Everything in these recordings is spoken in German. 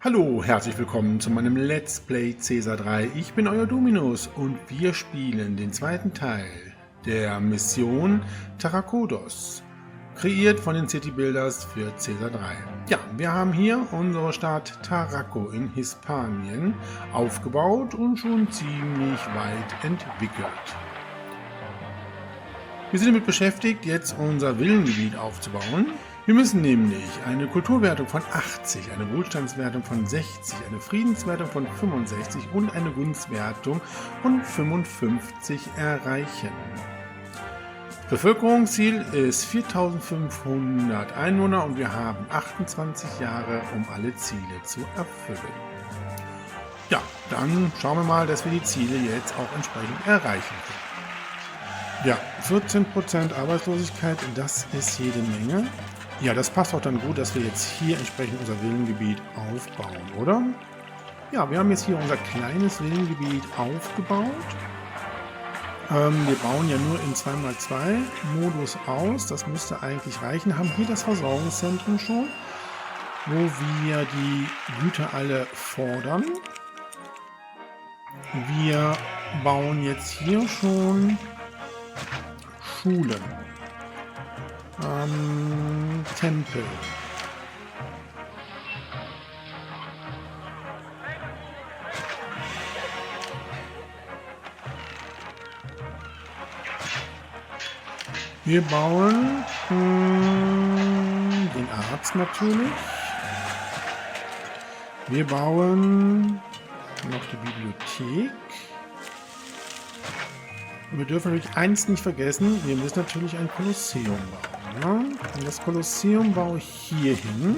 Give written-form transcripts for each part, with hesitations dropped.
Hallo, herzlich willkommen zu meinem Let's Play Caesar 3. Ich bin euer Dominus und wir spielen den zweiten Teil der Mission Tarracodos, kreiert von den City Builders für Caesar 3. Ja, wir haben hier unsere Stadt Tarraco in Hispanien aufgebaut und schon ziemlich weit entwickelt. Wir sind damit beschäftigt, jetzt unser Villengebiet aufzubauen. Wir müssen nämlich eine Kulturwertung von 80, eine Wohlstandswertung von 60, eine Friedenswertung von 65 und eine Gunstwertung von 55 erreichen. Bevölkerungsziel ist 4500 Einwohner und wir haben 28 Jahre, um alle Ziele zu erfüllen. Ja, dann schauen wir mal, dass wir die Ziele jetzt auch entsprechend erreichen können. Ja, 14% Arbeitslosigkeit, das ist jede Menge. Ja, das passt auch dann gut, dass wir jetzt hier entsprechend unser Villengebiet aufbauen, oder? Ja, wir haben jetzt hier unser kleines Villengebiet aufgebaut. Wir bauen ja nur in 2x2 Modus aus. Das müsste eigentlich reichen. Haben hier das Versorgungszentrum schon, wo wir die Güter alle fordern. Wir bauen jetzt hier schon Schulen. Tempel. Wir bauen den Arzt natürlich. Wir bauen noch die Bibliothek. Und wir dürfen natürlich eins nicht vergessen, wir müssen natürlich ein Kolosseum bauen. Ja? Und das Kolosseum baue ich hier hin.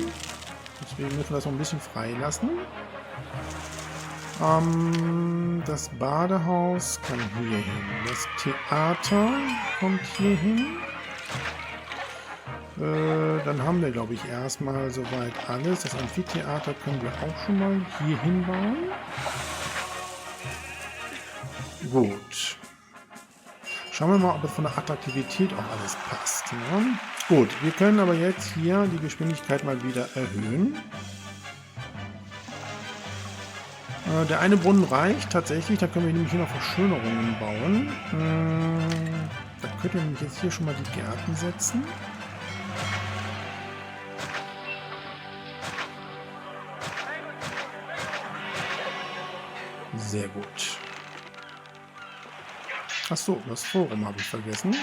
Deswegen müssen wir das noch ein bisschen freilassen. Das Badehaus kann hier hin. Das Theater kommt hier hin. Dann haben wir, glaube ich, erstmal soweit alles. Das Amphitheater können wir auch schon mal hier hinbauen. Gut. Schauen wir mal, ob es von der Attraktivität auch alles passt. Ne? Gut, wir können aber jetzt hier die Geschwindigkeit mal wieder erhöhen. Der eine Brunnen reicht tatsächlich, da können wir nämlich hier noch Verschönerungen bauen. Da könnten wir nämlich jetzt hier schon mal die Gärten setzen. Sehr gut. Achso, das Forum habe ich vergessen.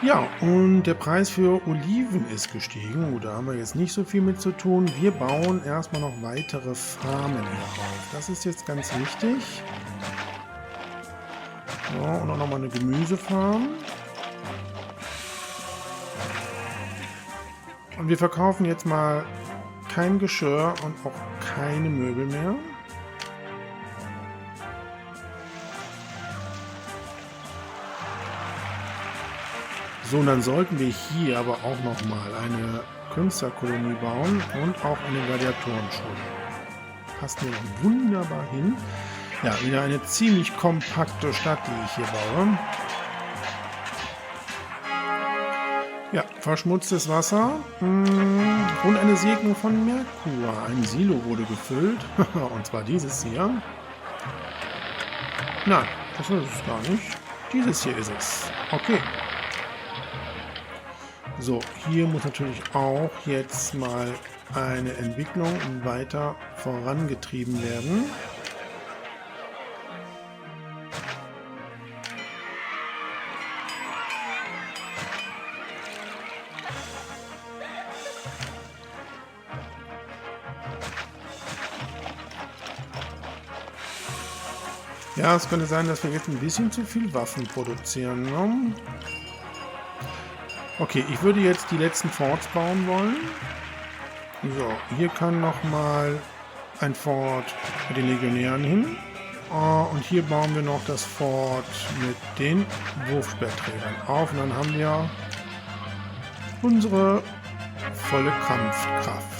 Ja, und der Preis für Oliven ist gestiegen. Da haben wir jetzt nicht so viel mit zu tun. Wir bauen erstmal noch weitere Farmen hier auf. Das ist jetzt ganz wichtig. So, und auch nochmal eine Gemüsefarm. Und wir verkaufen jetzt mal kein Geschirr und auch keine Möbel mehr. So, und dann sollten wir hier aber auch nochmal eine Künstlerkolonie bauen und auch eine Gladiatorenschule. Passt mir noch wunderbar hin. Ja, wieder eine ziemlich kompakte Stadt, die ich hier baue. Ja, verschmutztes Wasser und eine Segnung von Merkur. Ein Silo wurde gefüllt, und zwar dieses hier. Nein, das ist es gar nicht. Dieses hier ist es. Okay. So, hier muss natürlich auch jetzt mal eine Entwicklung weiter vorangetrieben werden. Ja, es könnte sein, dass wir jetzt ein bisschen zu viel Waffen produzieren. Ne? Okay, ich würde jetzt die letzten Forts bauen wollen. So, hier kann nochmal ein Fort mit den Legionären hin. Und hier bauen wir noch das Fort mit den Wurfspeerträgern auf. Und dann haben wir unsere volle Kampfkraft.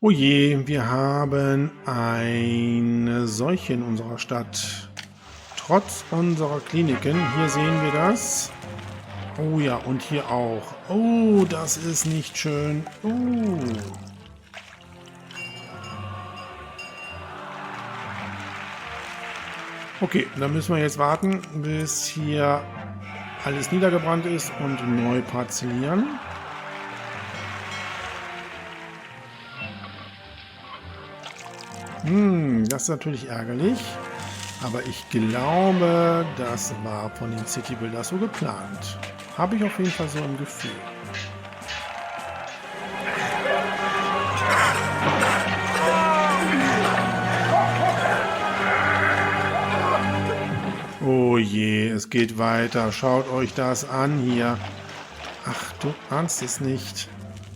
Oh je, wir haben eine Seuche in unserer Stadt. Trotz unserer Kliniken, hier sehen wir das. Oh ja, und hier auch. Oh, das ist nicht schön. Okay, dann müssen wir jetzt warten, bis hier alles niedergebrannt ist und neu parzellieren. Das ist natürlich ärgerlich. Aber ich glaube, das war von den City Builders so geplant. Habe ich auf jeden Fall so im Gefühl. Oh je, es geht weiter. Schaut euch das an hier. Ach, du ahnst es nicht.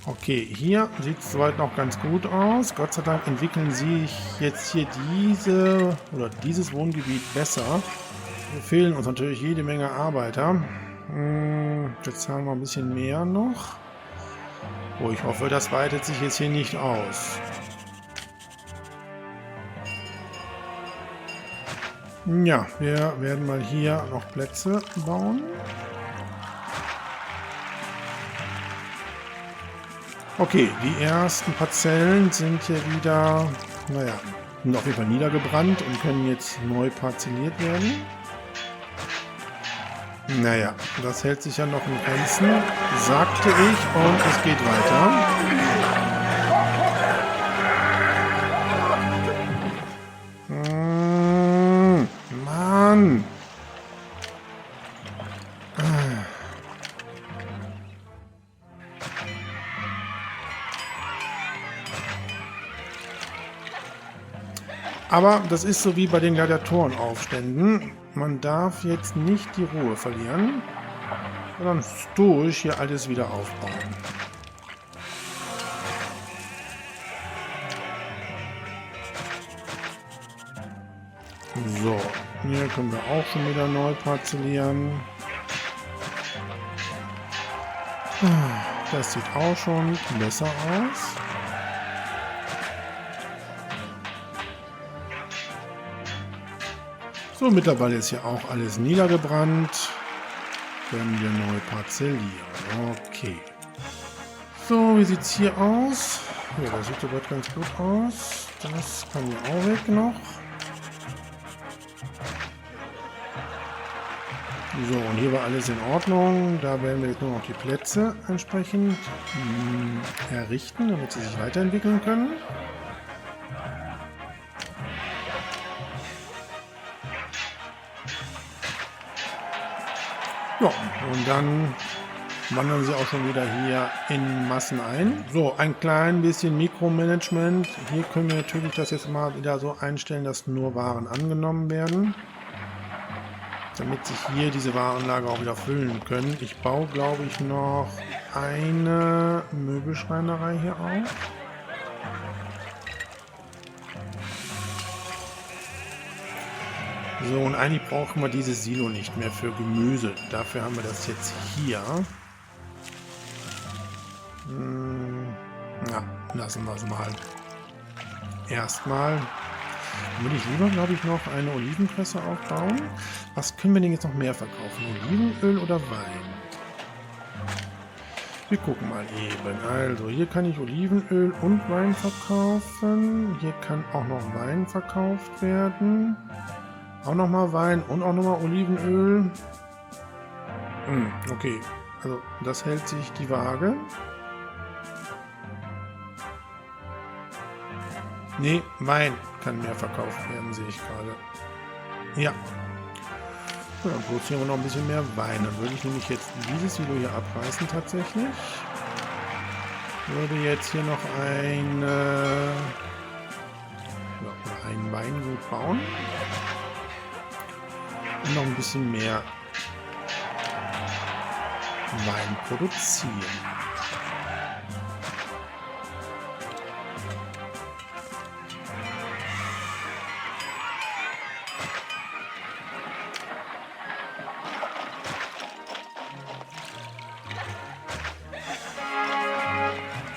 Okay, hier sieht es soweit noch ganz gut aus. Gott sei Dank entwickeln sich jetzt hier dieses Wohngebiet besser. Wir fehlen uns natürlich jede Menge Arbeiter. Jetzt zahlen wir ein bisschen mehr noch. Oh, ich hoffe, das weitet sich jetzt hier nicht aus. Ja, wir werden mal hier noch Plätze bauen. Okay, die ersten Parzellen sind hier wieder, naja, sind auf jeden Fall niedergebrannt und können jetzt neu parzelliert werden. Naja, das hält sich ja noch in Grenzen, sagte ich, und es geht weiter. Mann! Aber das ist so wie bei den Gladiatorenaufständen. Man darf jetzt nicht die Ruhe verlieren, sondern stoisch hier alles wieder aufbauen. So, hier können wir auch schon wieder neu parzellieren. Das sieht auch schon besser aus. So, mittlerweile ist hier auch alles niedergebrannt. Können wir neu parzellieren. Okay. So, wie sieht es hier aus? Ja, das sieht soweit ganz gut aus. Das kann hier auch weg noch. So, und hier war alles in Ordnung. Da werden wir jetzt nur noch die Plätze entsprechend errichten, damit sie sich weiterentwickeln können. Ja, und dann wandern sie auch schon wieder hier in Massen ein. So, ein klein bisschen Mikromanagement. Hier können wir natürlich das jetzt mal wieder so einstellen, dass nur Waren angenommen werden, damit sich hier diese Warenlager auch wieder füllen können. Ich baue, glaube ich, noch eine Möbelschreinerei hier auf. So, und eigentlich brauchen wir dieses Silo nicht mehr für Gemüse. Dafür haben wir das jetzt hier. Ja, lassen wir es mal. Erstmal würde ich lieber, glaube ich, noch eine Olivenpresse aufbauen. Was können wir denn jetzt noch mehr verkaufen? Olivenöl oder Wein? Wir gucken mal eben. Also, hier kann ich Olivenöl und Wein verkaufen. Hier kann auch noch Wein verkauft werden. Auch nochmal Wein und auch nochmal Olivenöl. Okay, also das hält sich die Waage. Nee, Wein kann mehr verkauft werden, sehe ich gerade. Ja. So, dann produzieren wir noch ein bisschen mehr Wein. Dann würde ich nämlich jetzt dieses Silo hier abreißen tatsächlich. Würde jetzt hier noch ein Weingut bauen. Und noch ein bisschen mehr Wein produzieren.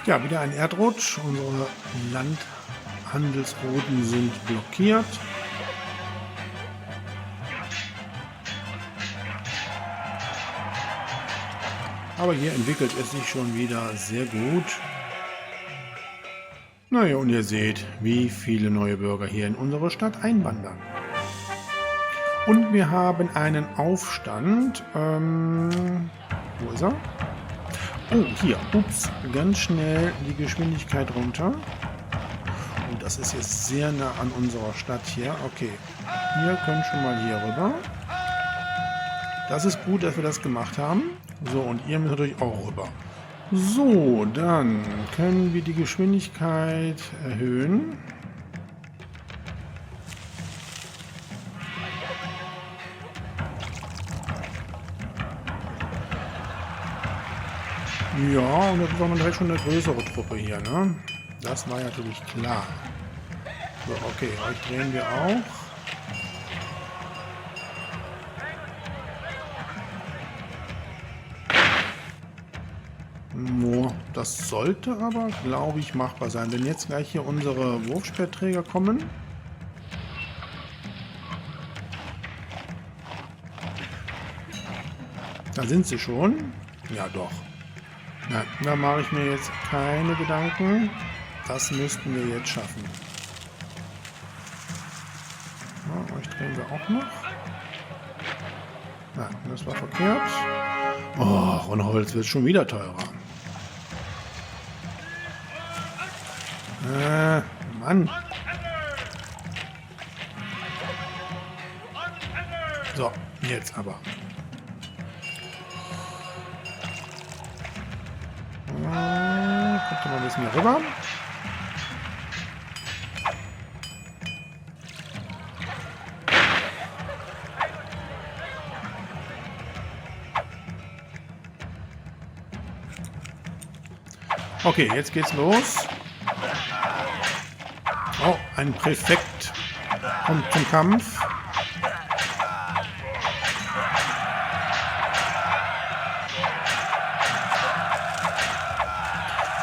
Ja, wieder ein Erdrutsch. Unsere Landhandelsrouten sind blockiert. Aber hier entwickelt es sich schon wieder sehr gut. Naja, und ihr seht, wie viele neue Bürger hier in unsere Stadt einwandern. Und wir haben einen Aufstand. Wo ist er? Oh, hier. Ups, ganz schnell die Geschwindigkeit runter. Und das ist jetzt sehr nah an unserer Stadt hier. Okay, ihr könnt schon mal hier rüber. Das ist gut, dass wir das gemacht haben. So, und ihr müsst natürlich auch rüber. So, dann können wir die Geschwindigkeit erhöhen. Ja, und das ist auch direkt schon eine größere Truppe hier, ne? Das war ja natürlich klar. So, okay, euch drehen wir auch. Das sollte aber, glaube ich, machbar sein. Wenn jetzt gleich hier unsere Wurfspeerträger kommen. Da sind sie schon. Ja, doch. Na, da mache ich mir jetzt keine Gedanken. Das müssten wir jetzt schaffen. Ja, euch drehen wir auch noch. Ja, das war verkehrt. Oh, und Holz wird schon wieder teurer. Mann. So, jetzt aber. Kommt mal ein bisschen hier rüber. Okay, jetzt geht's los. Oh, ein Präfekt kommt zum Kampf.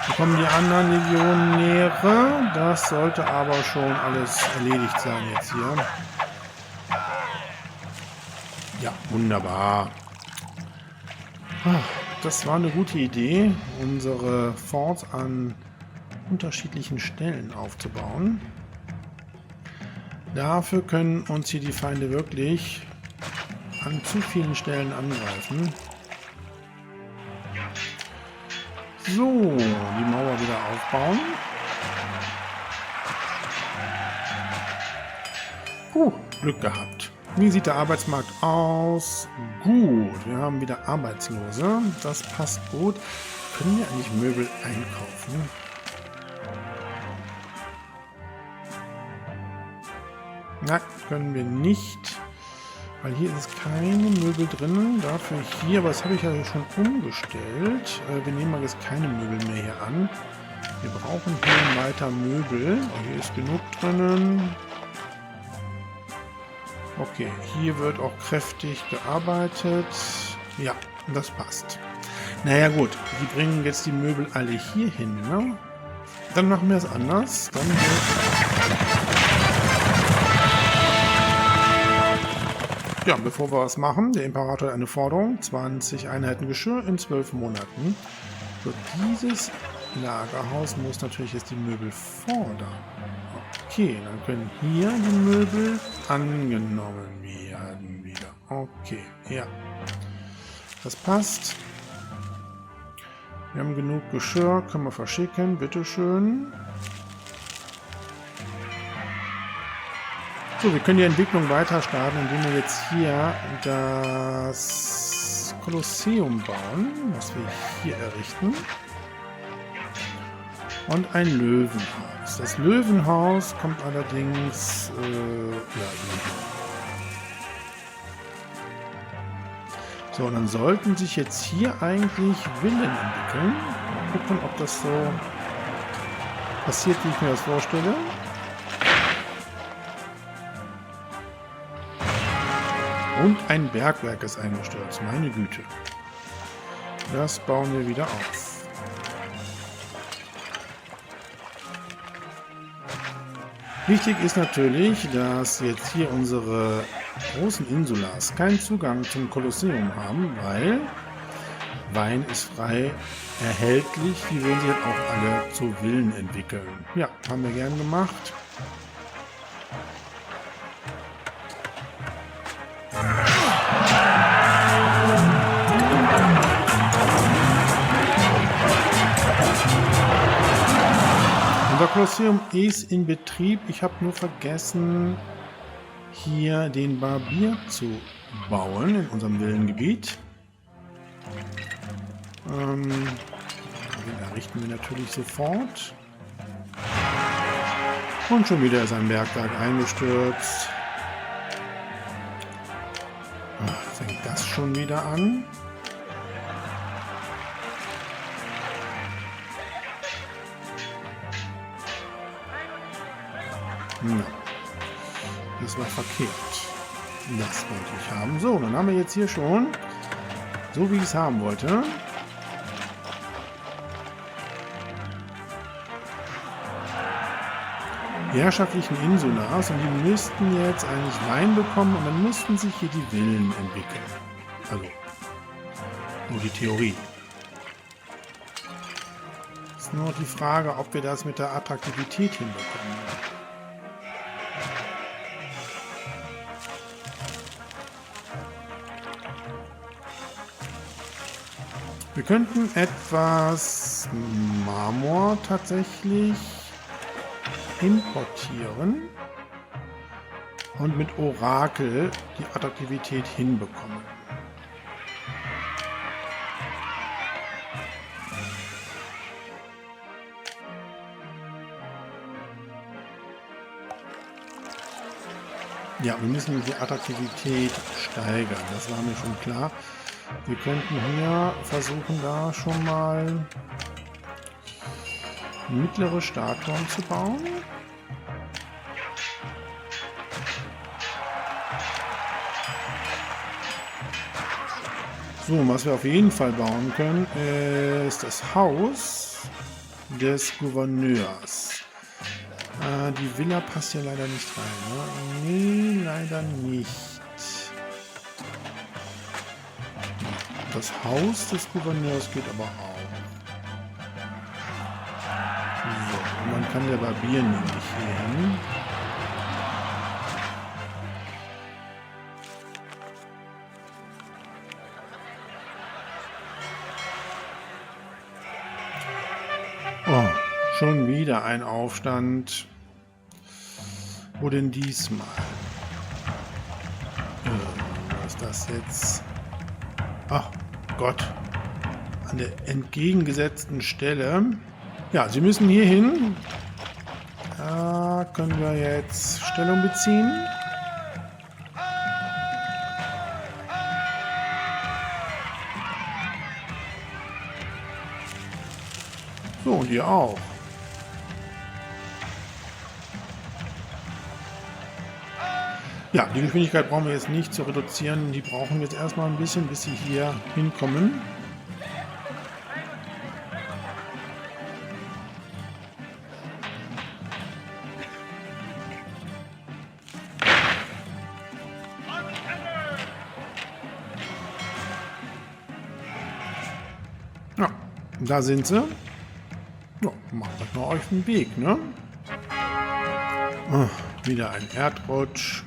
Hier kommen die anderen Legionäre. Das sollte aber schon alles erledigt sein jetzt hier. Ja, wunderbar. Das war eine gute Idee, unsere Forts an unterschiedlichen Stellen aufzubauen. Dafür können uns hier die Feinde wirklich an zu vielen Stellen angreifen. So, die Mauer wieder aufbauen. Glück gehabt. Wie sieht der Arbeitsmarkt aus? Gut, wir haben wieder Arbeitslose. Das passt gut. Können wir eigentlich Möbel einkaufen? Nein, können wir nicht. Weil hier ist keine Möbel drin. Dafür hier, aber das habe ich ja schon umgestellt. Wir nehmen mal jetzt keine Möbel mehr hier an. Wir brauchen hier weiter Möbel. Hier ist genug drinnen. Okay, hier wird auch kräftig gearbeitet. Ja, das passt. Naja gut, die bringen jetzt die Möbel alle hier hin, ne? Dann machen wir es anders. Dann ja, bevor wir was machen, der Imperator hat eine Forderung. 20 Einheiten Geschirr in 12 Monaten. So, dieses Lagerhaus muss natürlich jetzt die Möbel fordern. Okay, dann können hier die Möbel angenommen werden wieder. Okay, ja. Das passt. Wir haben genug Geschirr, können wir verschicken, bitteschön. So, wir können die Entwicklung weiter starten, indem wir jetzt hier das Kolosseum bauen, was wir hier errichten. Und ein Löwenhaus. Das Löwenhaus kommt allerdings so, und dann sollten sich jetzt hier eigentlich Villen entwickeln. Mal gucken, ob das so passiert, wie ich mir das vorstelle. Und ein Bergwerk ist eingestürzt. Meine Güte. Das bauen wir wieder auf. Wichtig ist natürlich, dass jetzt hier unsere großen Insulas keinen Zugang zum Kolosseum haben, weil Wein ist frei erhältlich. Die würden sich jetzt auch alle zu Villen entwickeln. Ja, haben wir gern gemacht. Unser Kolosseum ist in Betrieb. Ich habe nur vergessen, hier den Barbier zu bauen in unserem Villengebiet. Den errichten wir natürlich sofort. Und schon wieder ist ein Bergwerk eingestürzt. Fängt das schon wieder an? Ja. Das war verkehrt. Das wollte ich haben. So, dann haben wir jetzt hier schon, so wie ich es haben wollte, die herrschaftlichen Insulas und die müssten jetzt eigentlich Wein bekommen und dann müssten sich hier die Villen entwickeln. Also, nur die Theorie. Ist nur die Frage, ob wir das mit der Attraktivität hinbekommen. Wir könnten etwas Marmor tatsächlich importieren und mit Orakel die Attraktivität hinbekommen. Ja, wir müssen die Attraktivität steigern, das war mir schon klar. Wir könnten hier versuchen, da schon mal mittlere Statuen zu bauen. So, was wir auf jeden Fall bauen können, ist das Haus des Gouverneurs. Die Villa passt hier leider nicht rein, ne? Nee, leider nicht. Das Haus des Gouverneurs geht aber auch. So, man kann der Barbier nämlich hier hin. Oh, schon wieder ein Aufstand. Wo denn diesmal? Was ist das jetzt? Ach Gott, an der entgegengesetzten Stelle. Ja, Sie müssen hier hin. Da können wir jetzt Stellung beziehen. So, und ihr auch. Ja, die Geschwindigkeit brauchen wir jetzt nicht zu reduzieren. Die brauchen wir jetzt erstmal ein bisschen, bis sie hier hinkommen. Ja, da sind sie. Ja, macht euch mal euch einen Weg, ne? Oh, wieder ein Erdrutsch.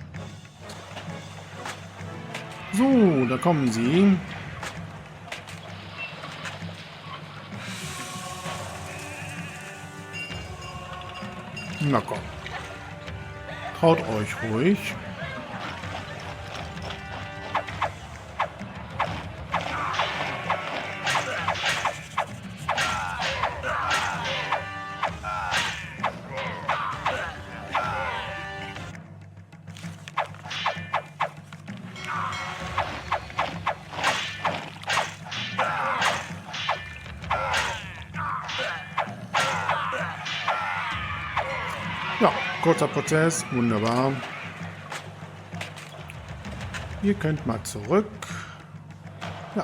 So, da kommen sie. Na komm. Traut euch ruhig. Ja, kurzer Prozess, wunderbar. Ihr könnt mal zurück. Ja,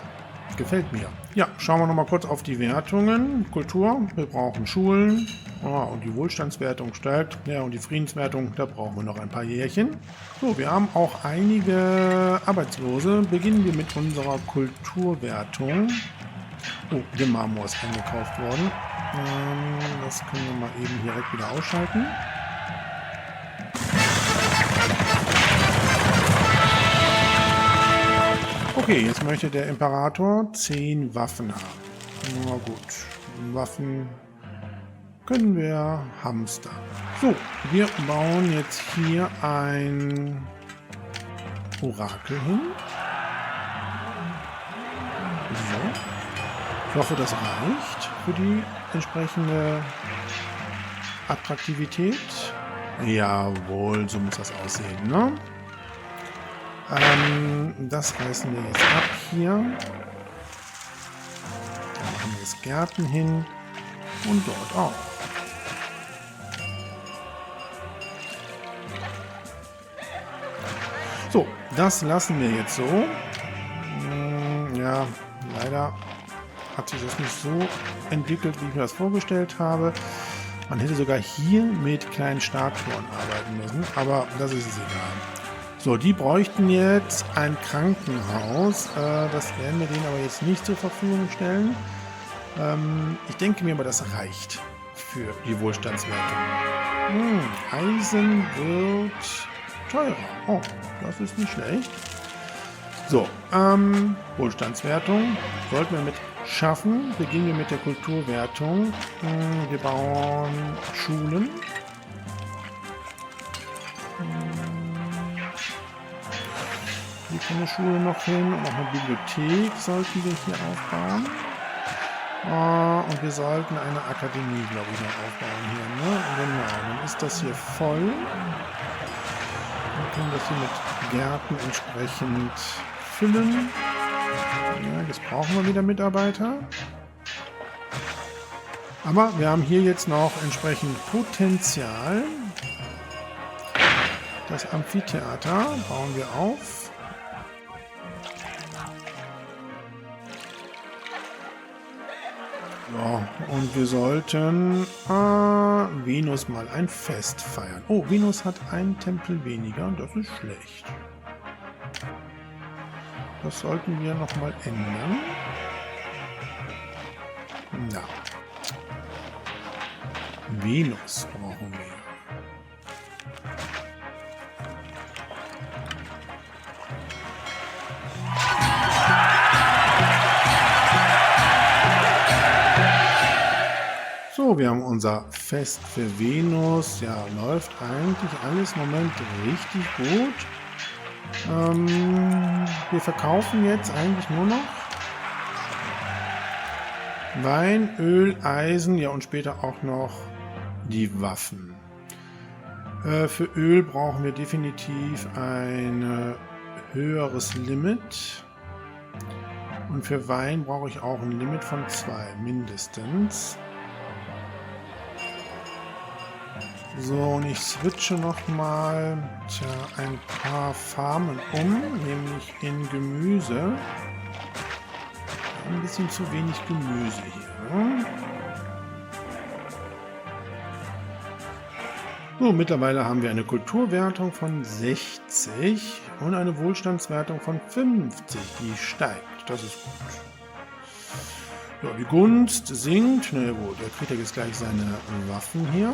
gefällt mir. Ja, schauen wir noch mal kurz auf die Wertungen. Kultur, wir brauchen Schulen. Ah, und die Wohlstandswertung steigt. Ja, und die Friedenswertung, da brauchen wir noch ein paar Jährchen. So, wir haben auch einige Arbeitslose. Beginnen wir mit unserer Kulturwertung. Oh, der Marmor ist eingekauft worden. Das können wir mal eben direkt wieder ausschalten. Okay, jetzt möchte der Imperator 10 Waffen haben. Na gut, Waffen können wir hamstern. So, wir bauen jetzt hier ein Orakel hin. So. Ich hoffe, das reicht für die entsprechende Attraktivität. Jawohl, so muss das aussehen, ne? Das reißen wir jetzt ab hier. Dann machen wir das Gärten hin und dort auch. So, das lassen wir jetzt so. Ja, leider hat sich das nicht so entwickelt, wie ich mir das vorgestellt habe. Man hätte sogar hier mit kleinen Statuen arbeiten müssen, aber das ist es egal. So, die bräuchten jetzt ein Krankenhaus. Das werden wir denen aber jetzt nicht zur Verfügung stellen. Ich denke mir aber, das reicht für die Wohlstandswertung. Eisen wird teurer. Oh, das ist nicht schlecht. So, Wohlstandswertung sollten wir mit schaffen. Beginnen wir mit der Kulturwertung. Wir bauen Schulen. Hier kommt eine Schule noch hin und noch eine Bibliothek sollten wir hier aufbauen. Und wir sollten eine Akademie, glaube ich, noch aufbauen hier. Ne? Genau, dann ist das hier voll. Wir können das hier mit Gärten entsprechend füllen. Ja, jetzt brauchen wir wieder Mitarbeiter. Aber wir haben hier jetzt noch entsprechend Potenzial. Das Amphitheater bauen wir auf. Ja, und wir sollten Venus mal ein Fest feiern. Oh, Venus hat einen Tempel weniger, das ist schlecht. Das sollten wir nochmal ändern. Ja. Venus brauchen wir. So, wir haben unser Fest für Venus. Ja, läuft eigentlich alles im Moment richtig gut. Wir verkaufen jetzt eigentlich nur noch Wein, Öl, Eisen, ja und später auch noch die Waffen. Für Öl brauchen wir definitiv ein höheres Limit. Und für Wein brauche ich auch ein Limit von 2 mindestens. So, und ich switche nochmal ein paar Farmen um, nämlich in Gemüse. Ein bisschen zu wenig Gemüse hier. Ne? So, mittlerweile haben wir eine Kulturwertung von 60 und eine Wohlstandswertung von 50, die steigt. Das ist gut. Ja, die Gunst sinkt. Na gut, er kriegt jetzt gleich seine Waffen hier.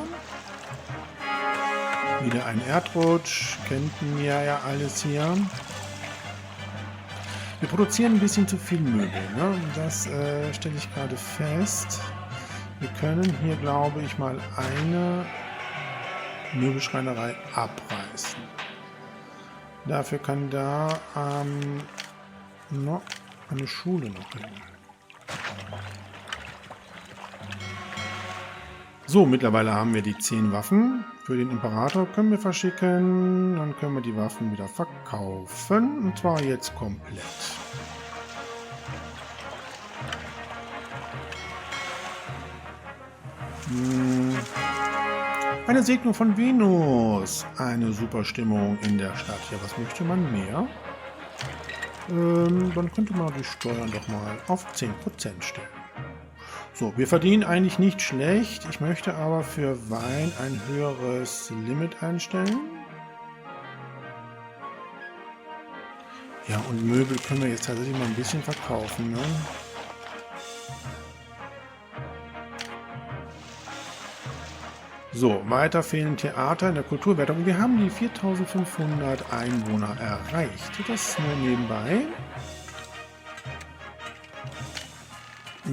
Wieder ein Erdrutsch, kennt ihr ja alles hier. Wir produzieren ein bisschen zu viel Möbel, ne? Das stelle ich gerade fest. Wir können hier, glaube ich, mal eine Möbelschreinerei abreißen. Dafür kann da noch eine Schule noch hin. So, mittlerweile haben wir die 10 Waffen. Für den Imperator können wir verschicken. Dann können wir die Waffen wieder verkaufen. Und zwar jetzt komplett. Eine Segnung von Venus. Eine super Stimmung in der Stadt. Ja, was möchte man mehr? Dann könnte man die Steuern doch mal auf 10% stellen. So, wir verdienen eigentlich nicht schlecht. Ich möchte aber für Wein ein höheres Limit einstellen. Ja, und Möbel können wir jetzt tatsächlich mal ein bisschen verkaufen, ne? So, weiter fehlen Theater in der Kulturwertung. Wir haben die 4500 Einwohner erreicht. Das nur nebenbei.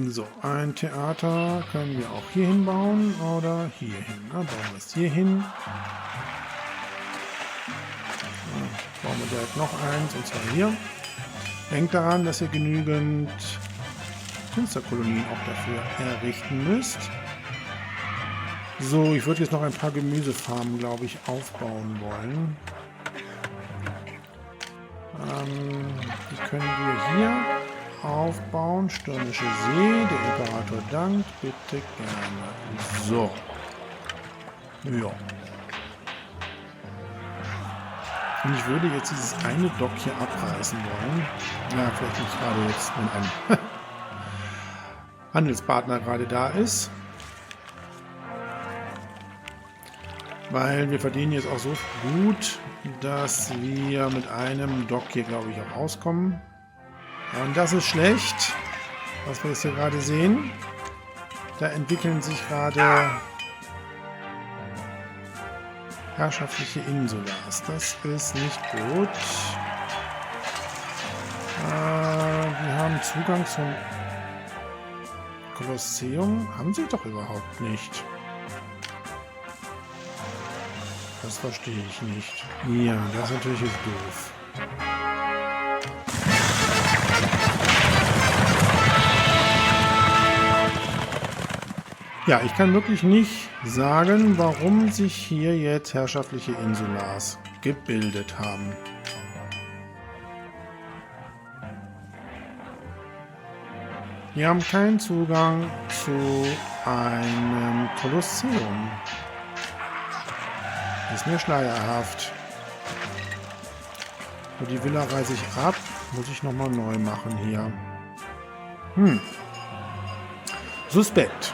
So, ein Theater können wir auch hier hinbauen oder hier hin. Ne? Bauen wir es hier hin. So, bauen wir direkt noch eins, und zwar hier. Denkt daran, dass ihr genügend Künstlerkolonien auch dafür errichten müsst. So, ich würde jetzt noch ein paar Gemüsefarmen, glaube ich, aufbauen wollen. Die können wir hier aufbauen. Stürmische See, der Imperator dankt, bitte gerne. So. Ja. Und ich würde jetzt dieses eine Dock hier abreißen wollen. Ja, vielleicht nicht gerade jetzt, wenn ein Handelspartner gerade da ist. Weil wir verdienen jetzt auch so gut, dass wir mit einem Dock hier, glaube ich, auch auskommen. Und das ist schlecht, was wir jetzt hier gerade sehen. Da entwickeln sich gerade herrschaftliche Insulas. Das ist nicht gut. Wir haben Zugang zum Kolosseum. Haben sie doch überhaupt nicht. Das verstehe ich nicht. Ja, das natürlich ist doof. Ja, ich kann wirklich nicht sagen, warum sich hier jetzt herrschaftliche Insulars gebildet haben. Wir haben keinen Zugang zu einem Kolosseum. Ist mir schleierhaft. Und die Villa reiße ich ab. Muss ich nochmal neu machen hier. Suspekt.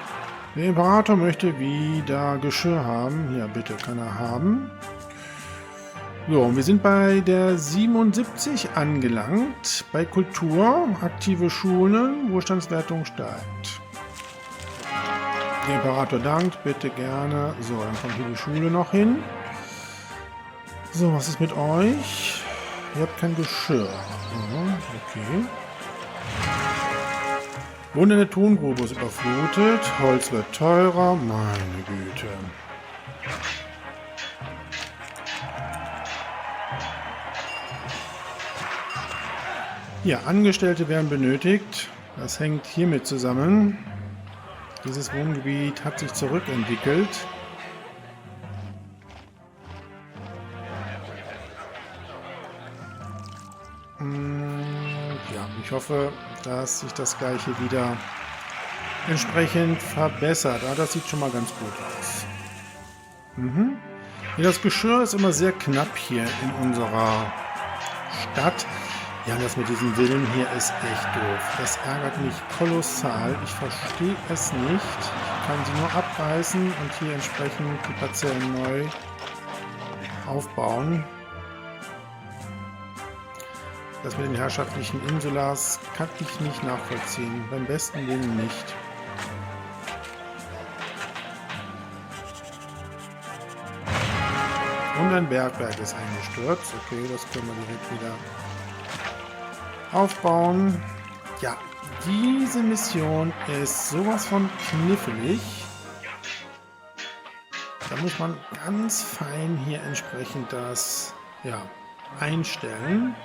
Der Imperator möchte wieder Geschirr haben. Ja, bitte, kann er haben. So, und wir sind bei der 77 angelangt. Bei Kultur, aktive Schulen, Wohlstandswertung steigt. Der Imperator dankt, bitte gerne. So, dann kommt hier die Schule noch hin. So, was ist mit euch? Ihr habt kein Geschirr. Okay. Wohnen in der Tongrube ist überflutet. Holz wird teurer. Meine Güte. Ja, Angestellte werden benötigt. Das hängt hiermit zusammen. Dieses Wohngebiet hat sich zurückentwickelt. Ja, ich hoffe, dass sich das Gleiche wieder entsprechend verbessert. Ah, das sieht schon mal ganz gut aus. Ja, das Geschirr ist immer sehr knapp hier in unserer Stadt. Ja, das mit diesen Villen hier ist echt doof. Das ärgert mich kolossal. Ich verstehe es nicht. Ich kann sie nur abreißen und hier entsprechend die Parzellen neu aufbauen. Das mit den herrschaftlichen Insulas kann ich nicht nachvollziehen. Beim besten Willen nicht. Und ein Bergwerk ist eingestürzt. Okay, das können wir direkt wieder aufbauen. Ja, diese Mission ist sowas von knifflig. Da muss man ganz fein hier entsprechend das einstellen.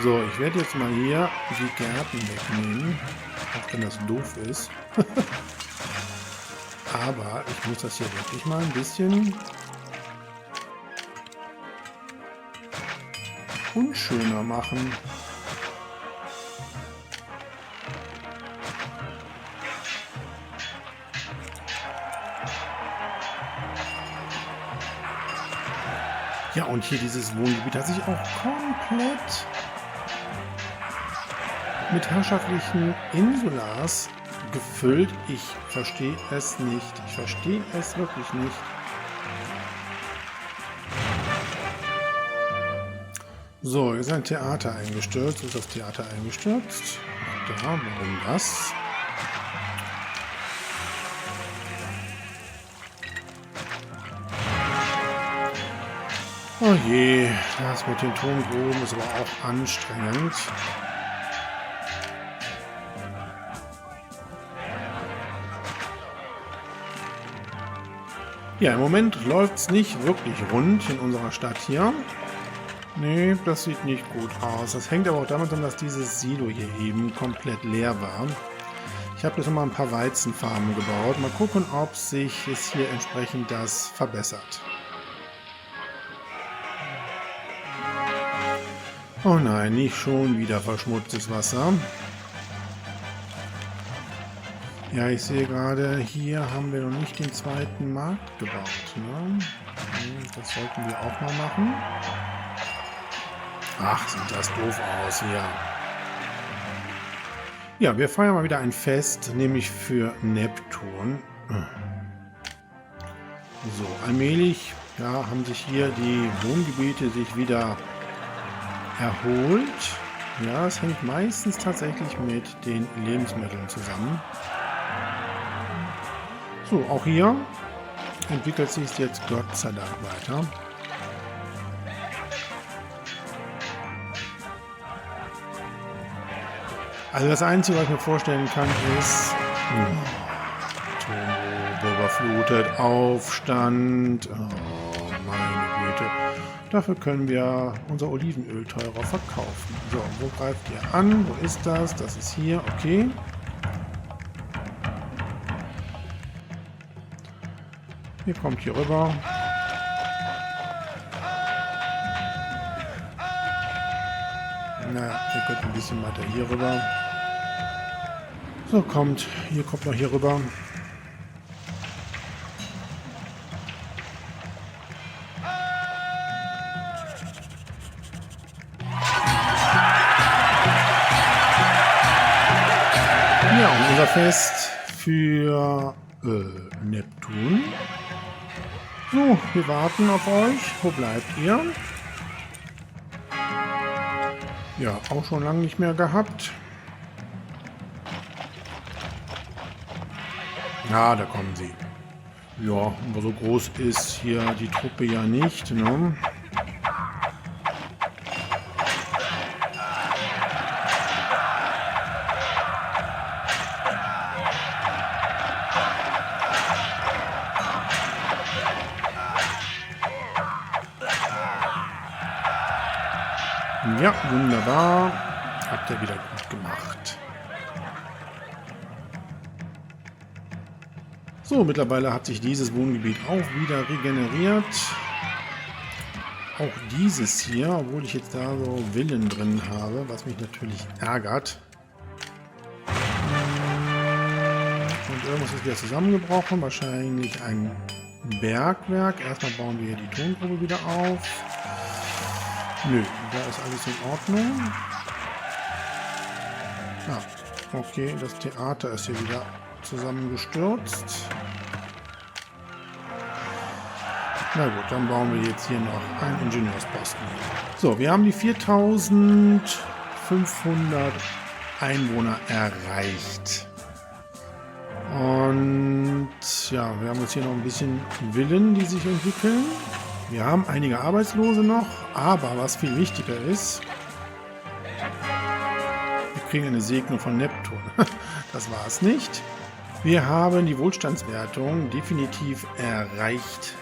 So, ich werde jetzt mal hier die Gärten wegnehmen, auch wenn das doof ist. Aber ich muss das hier wirklich mal ein bisschen unschöner machen. Ja, und hier dieses Wohngebiet hat sich auch komplett mit herrschaftlichen Insulars gefüllt. Ich verstehe es nicht. Ich verstehe es wirklich nicht. So, jetzt ist ein Theater eingestürzt. Ist das Theater eingestürzt? Da, warum das? Oh je, das mit den Turmgruben ist aber auch anstrengend. Ja, im Moment läuft es nicht wirklich rund in unserer Stadt hier. Nee, das sieht nicht gut aus. Das hängt aber auch damit an, dass dieses Silo hier eben komplett leer war. Ich habe jetzt nochmal ein paar Weizenfarmen gebaut. Mal gucken, ob sich es hier entsprechend das verbessert. Oh nein, nicht schon wieder verschmutztes Wasser. Ja, ich sehe gerade, hier haben wir noch nicht den zweiten Markt gebaut. Ne? Das sollten wir auch mal machen. Ach, sieht das doof aus hier. Ja, wir feiern mal wieder ein Fest, nämlich für Neptun. So, allmählich haben sich hier die Wohngebiete sich wieder erholt. Ja, es hängt meistens tatsächlich mit den Lebensmitteln zusammen. So, auch hier entwickelt sich es jetzt Gott sei Dank weiter. Also das Einzige, was ich mir vorstellen kann, ist Turmgrube überflutet, Aufstand. Oh, meine Güte. Dafür können wir unser Olivenöl teurer verkaufen. So, wo greift ihr an? Wo ist das? Das ist hier. Okay. Ihr kommt hier rüber. Na, ihr könnt ein bisschen weiter hier rüber. So, kommt noch hier rüber. Ja, und unser Fest für Neptun. So, wir warten auf euch. Wo bleibt ihr? Ja, auch schon lange nicht mehr gehabt. Ja, da kommen sie. Ja, aber so groß ist hier die Truppe ja nicht, ne? Ja, wunderbar. Habt ihr wieder gut gemacht. So, mittlerweile hat sich dieses Wohngebiet auch wieder regeneriert. Auch dieses hier, obwohl ich jetzt da so Villen drin habe, was mich natürlich ärgert. Und irgendwas ist wieder zusammengebrochen. Wahrscheinlich ein Bergwerk. Erstmal bauen wir hier die Tongrube wieder auf. Nö, da ist alles in Ordnung. Ah, okay, das Theater ist hier wieder zusammengestürzt. Na gut, dann bauen wir jetzt hier noch einen Ingenieursposten. So, wir haben die 4500 Einwohner erreicht. Und ja, wir haben jetzt hier noch ein bisschen Villen, die sich entwickeln. Wir haben einige Arbeitslose noch, aber was viel wichtiger ist, wir kriegen eine Segnung von Neptun. Das war es nicht. Wir haben die Wohlstandswertung definitiv erreicht.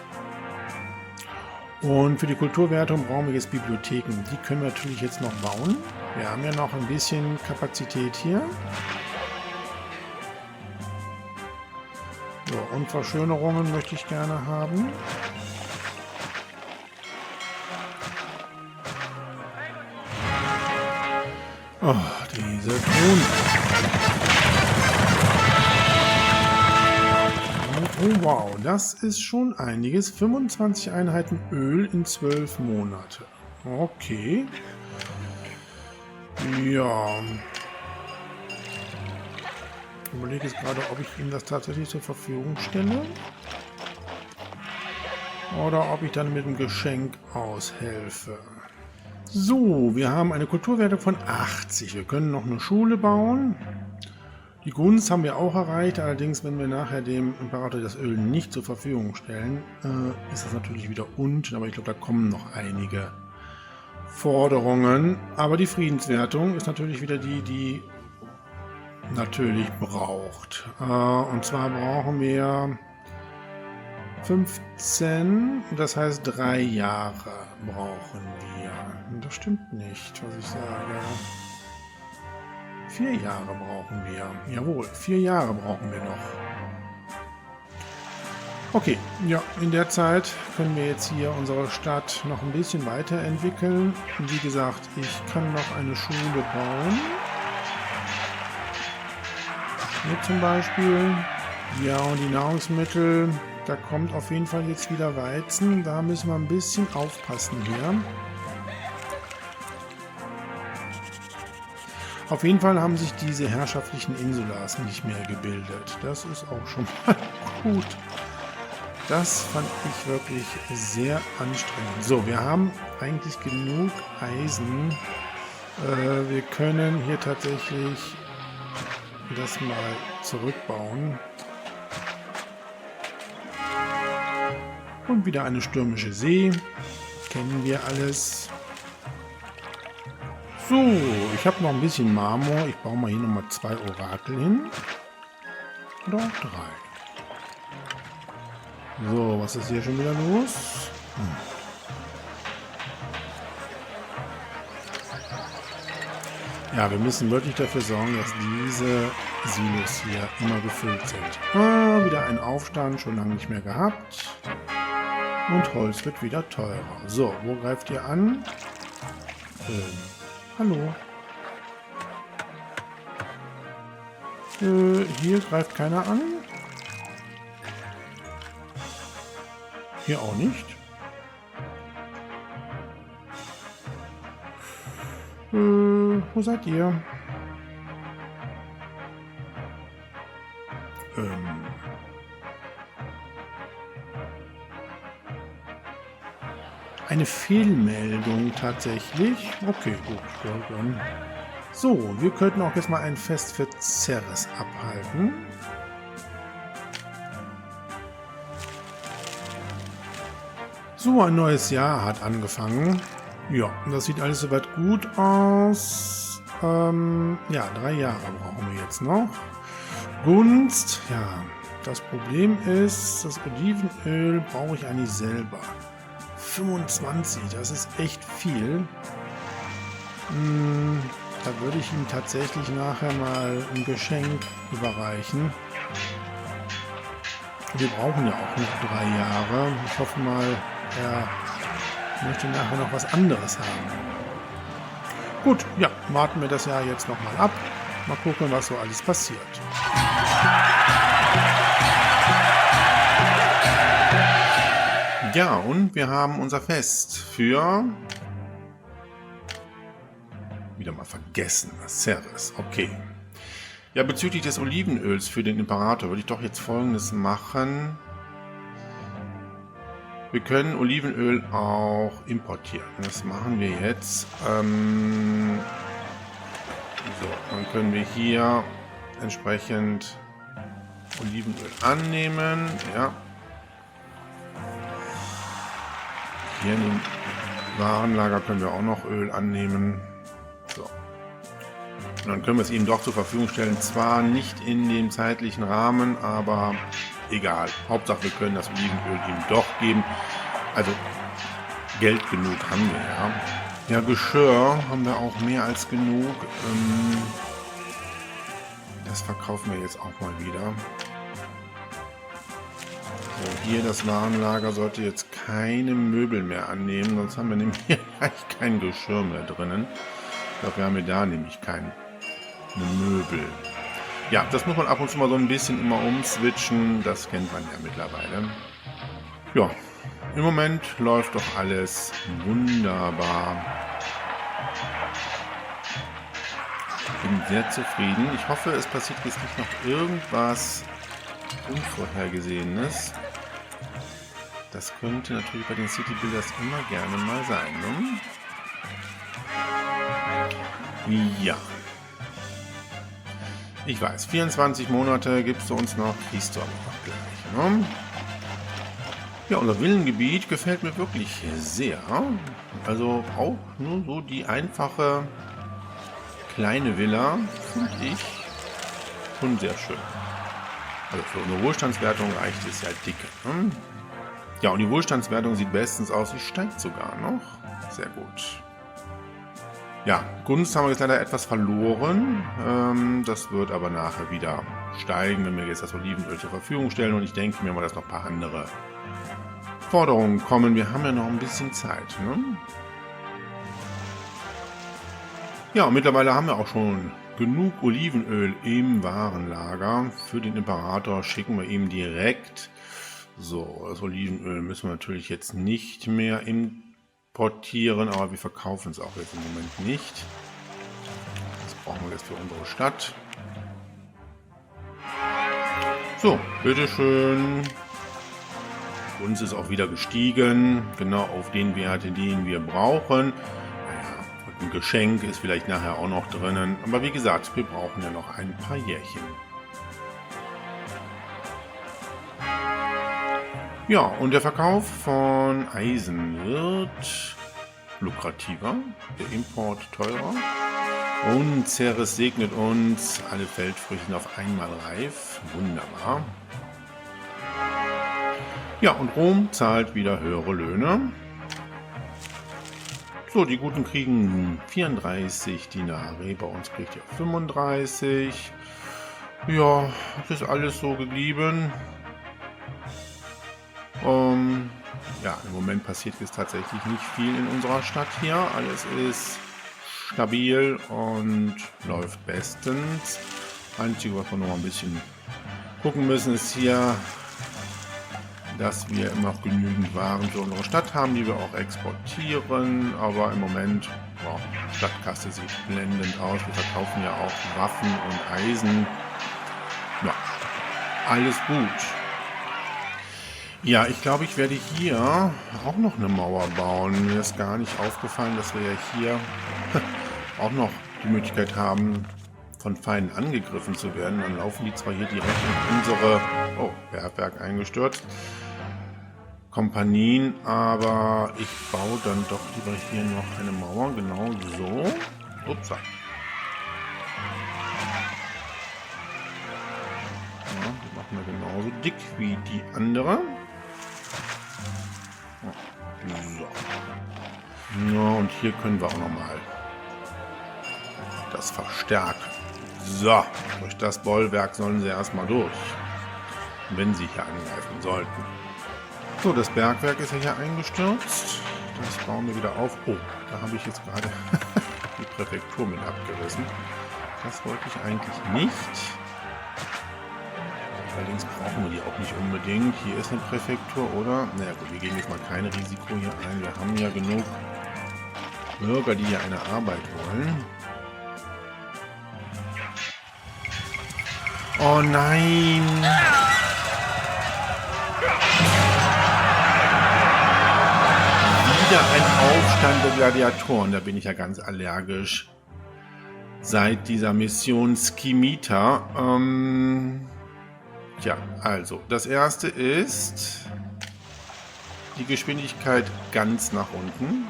Und für die Kulturwertung brauchen wir jetzt Bibliotheken. Die können wir natürlich jetzt noch bauen. Wir haben ja noch ein bisschen Kapazität hier. So, und Verschönerungen möchte ich gerne haben. Oh, diese Ton. Oh wow, das ist schon einiges. 25 Einheiten Öl in 12 Monate. Okay. Ja. Ich überlege jetzt gerade, ob ich ihm das tatsächlich zur Verfügung stelle. Oder ob ich dann mit dem Geschenk aushelfe. So, wir haben eine Kulturwertung von 80. Wir können noch eine Schule bauen. Die Gunst haben wir auch erreicht. Allerdings, wenn wir nachher dem Imperator das Öl nicht zur Verfügung stellen, ist das natürlich wieder unten. Aber ich glaube, da kommen noch einige Forderungen. Aber die Friedenswertung ist natürlich wieder die natürlich braucht. Und zwar brauchen wir 15, das heißt 3 Jahre brauchen wir. Das stimmt nicht, was ich sage. 4 Jahre brauchen wir. Jawohl, 4 Jahre brauchen wir noch. Okay, ja, in der Zeit können wir jetzt hier unsere Stadt noch ein bisschen weiterentwickeln. Wie gesagt, ich kann noch eine Schule bauen. Hier zum Beispiel. Ja, und die Nahrungsmittel, da kommt auf jeden Fall jetzt wieder Weizen. Da müssen wir ein bisschen aufpassen hier. Auf jeden Fall haben sich diese herrschaftlichen Insulas nicht mehr gebildet. Das ist auch schon mal gut. Das fand ich wirklich sehr anstrengend. So, wir haben eigentlich genug Eisen. Wir können hier tatsächlich das mal zurückbauen. Und wieder eine stürmische See. Kennen wir alles. So, ich habe noch ein bisschen Marmor. Ich baue mal hier nochmal 2 Orakel hin. Oder auch 3. So, was ist hier schon wieder los? Ja, wir müssen wirklich dafür sorgen, dass diese Silos hier immer gefüllt sind. Wieder ein Aufstand, schon lange nicht mehr gehabt. Und Holz wird wieder teurer. So, wo greift ihr an? Hallo. Hier greift keiner an. Hier auch nicht. Wo seid ihr? Eine Fehlmeldung tatsächlich. Okay, gut. Ja, dann. So, wir könnten auch jetzt mal ein Fest für Ceres abhalten. So, ein neues Jahr hat angefangen. Ja, das sieht alles soweit gut aus. Ja, 3 Jahre brauchen wir jetzt noch. Gunst, ja. Das Problem ist, das Olivenöl brauche ich eigentlich selber. 25, das ist echt viel. Da würde ich ihm tatsächlich nachher mal ein Geschenk überreichen. Wir brauchen ja auch noch 3 Jahre. Ich hoffe mal, er möchte nachher noch was anderes haben. Gut, ja, warten wir das Jahr jetzt nochmal ab. Mal gucken, was so alles passiert. Ja, und wir haben unser Fest für... Wieder mal vergessen, Ceres. Okay. Ja, bezüglich des Olivenöls für den Imperator würde ich doch jetzt Folgendes machen. Wir können Olivenöl auch importieren. Das machen wir jetzt. So, dann können wir hier entsprechend Olivenöl annehmen. Ja. Hier in dem Warenlager können wir auch noch Öl annehmen. So. Und dann können wir es ihm doch zur Verfügung stellen. Zwar nicht in dem zeitlichen Rahmen, aber egal. Hauptsache wir können das Olivenöl ihm doch geben. Also Geld genug haben wir ja. Ja, Geschirr haben wir auch mehr als genug. Das verkaufen wir jetzt auch mal wieder. So, hier das Warenlager sollte jetzt keine Möbel mehr annehmen, sonst haben wir nämlich hier gleich kein Geschirr mehr drinnen. Dafür haben wir da nämlich keine Möbel. Ja, das muss man ab und zu mal so ein bisschen immer umswitchen, das kennt man ja mittlerweile. Ja, im Moment läuft doch alles wunderbar. bin sehr zufrieden. Ich hoffe, es passiert jetzt nicht noch irgendwas Unvorhergesehenes. Das könnte natürlich bei den City Builders immer gerne mal sein, ne? Ja. Ich weiß, 24 Monate gibst du uns noch, kriegst du aber auch gleich, ne? Ja, unser Villengebiet gefällt mir wirklich sehr. Also auch nur so die einfache kleine Villa finde ich schon sehr schön. Also für unsere Wohlstandswertung reicht es ja dicke. Ne? Ja, und die Wohlstandswertung sieht bestens aus. Sie steigt sogar noch. Sehr gut. Ja, Gunst haben wir jetzt leider etwas verloren. Das wird aber nachher wieder steigen, wenn wir jetzt das Olivenöl zur Verfügung stellen. Und ich denke mir mal, dass noch ein paar andere Forderungen kommen. Wir haben ja noch ein bisschen Zeit. Ne? Ja, und mittlerweile haben wir auch schon genug Olivenöl im Warenlager. Für den Imperator schicken wir ihm direkt. So, das Olivenöl müssen wir natürlich jetzt nicht mehr importieren, aber wir verkaufen es auch jetzt im Moment nicht. Das brauchen wir jetzt für unsere Stadt. So, bitteschön. Uns ist auch wieder gestiegen, genau auf den Wert, den wir brauchen. Naja, und ein Geschenk ist vielleicht nachher auch noch drinnen. Aber wie gesagt, wir brauchen ja noch ein paar Jährchen. Ja, und der Verkauf von Eisen wird lukrativer, der Import teurer. Und Ceres segnet uns, alle Feldfrüchte auf einmal reif. Wunderbar. Ja, und Rom zahlt wieder höhere Löhne. So, die Guten kriegen 34 Dinare, bei uns kriegt ihr 35. Ja, das ist alles so geblieben. Ja, im Moment passiert jetzt tatsächlich nicht viel in unserer Stadt hier. Alles ist stabil und läuft bestens. Einzige, was wir noch ein bisschen gucken müssen, ist hier, dass wir immer noch genügend Waren für unsere Stadt haben, die wir auch exportieren. Aber im Moment, wow, Stadtkasse sieht blendend aus. Wir verkaufen ja auch Waffen und Eisen. Ja, alles gut. Ja, ich glaube, ich werde hier auch noch eine Mauer bauen. Mir ist gar nicht aufgefallen, dass wir ja hier auch noch die Möglichkeit haben, von Feinden angegriffen zu werden. Dann laufen die zwar hier direkt in unsere Bergwerk eingestürzt. Kompanien, aber ich baue dann doch lieber hier noch eine Mauer, genau so. Upsa. Ja, die machen wir genauso dick wie die andere. So. Ja, und hier können wir auch nochmal das verstärken. So, durch das Bollwerk sollen sie erstmal durch, wenn sie hier angreifen sollten. So, das Bergwerk ist ja hier eingestürzt. Das bauen wir wieder auf. Oh, da habe ich jetzt gerade die Präfektur mit abgerissen. Das wollte ich eigentlich nicht. Allerdings brauchen wir die auch nicht unbedingt. Hier ist eine Präfektur, oder? Naja gut, wir gehen jetzt mal kein Risiko hier ein. Wir haben ja genug Bürger, die hier eine Arbeit wollen. Oh nein! Wieder ein Aufstand der Gladiatoren. Da bin ich ja ganz allergisch. Seit dieser Mission Skimita. Tja, also, das erste ist die Geschwindigkeit ganz nach unten.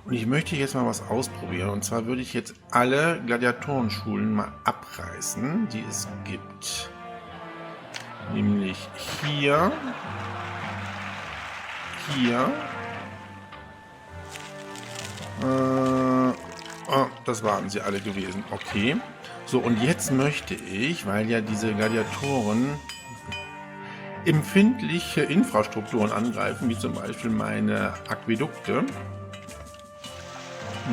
Und ich möchte jetzt mal was ausprobieren. Und zwar würde ich jetzt alle Gladiatorenschulen mal abreißen, die es gibt. Nämlich hier, hier. Das waren sie alle gewesen. Okay. So, und jetzt möchte ich, weil ja diese Gladiatoren empfindliche Infrastrukturen angreifen, wie zum Beispiel meine Aquädukte,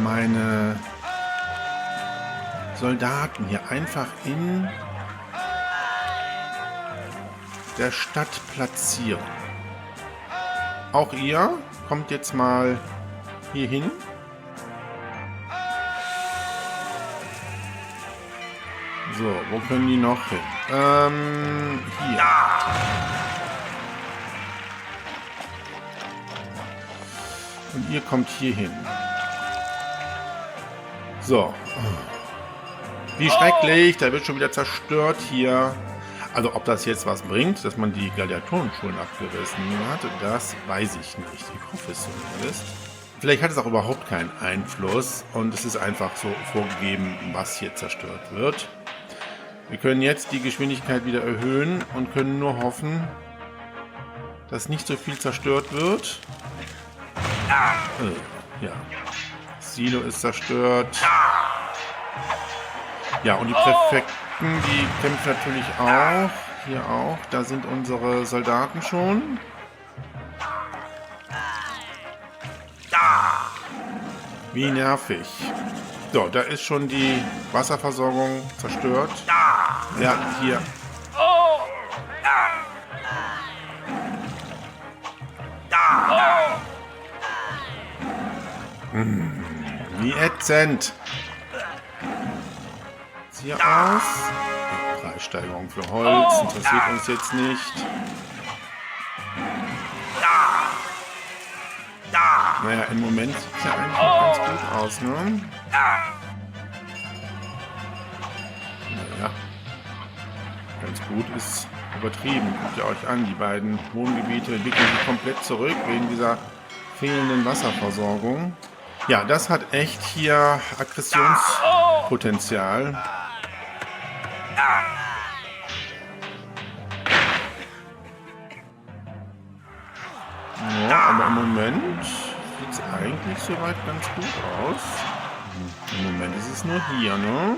meine Soldaten hier einfach in der Stadt platzieren. Auch ihr kommt jetzt mal hier hin. So, wo können die noch hin? Hier. Und ihr kommt hier hin. So. Wie schrecklich, da wird schon wieder zerstört hier. Also ob das jetzt was bringt, dass man die Gladiatorenschulen abgerissen hat, das weiß ich nicht. Ich hoffe es zumindest. Vielleicht hat es auch überhaupt keinen Einfluss und es ist einfach so vorgegeben, was hier zerstört wird. Wir können jetzt die Geschwindigkeit wieder erhöhen und können nur hoffen, dass nicht so viel zerstört wird. Ja. Das Silo ist zerstört. Ja, und die Präfekten, die kämpfen natürlich auch. Hier auch. Da sind unsere Soldaten schon. Wie nervig. So, da ist schon die Wasserversorgung zerstört. Ja, hier. Wie ätzend. Hier aus. Preissteigerung für Holz interessiert uns jetzt nicht. Naja, im Moment sieht es ja eigentlich noch ganz gut aus, ne? Naja. Ganz gut ist übertrieben. Guckt ihr euch an, die beiden Wohngebiete entwickeln sich komplett zurück wegen dieser fehlenden Wasserversorgung. Ja, das hat echt hier Aggressionspotenzial. Ja, aber im Moment sieht es eigentlich soweit ganz gut aus. Im Moment ist es nur hier, ne?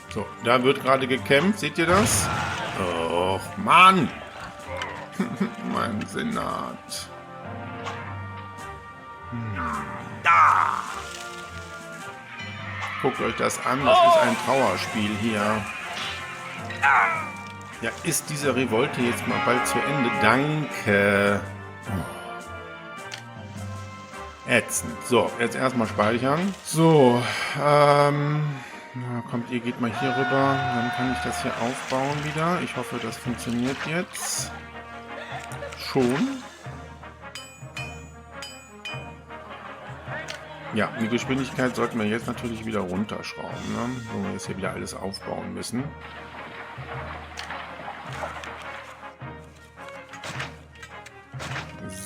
So, da wird gerade gekämpft, seht ihr das? Och, Mann! Mein Senat. Guckt euch das an, das ist ein Trauerspiel hier. Ja, ist diese Revolte jetzt mal bald zu Ende? Danke. Ätzend. So, jetzt erstmal speichern. So, na, kommt, ihr geht mal hier rüber, dann kann ich das hier aufbauen wieder. Ich hoffe, das funktioniert jetzt. Schon. Ja, die Geschwindigkeit sollten wir jetzt natürlich wieder runterschrauben, ne? Wo wir jetzt hier wieder alles aufbauen müssen.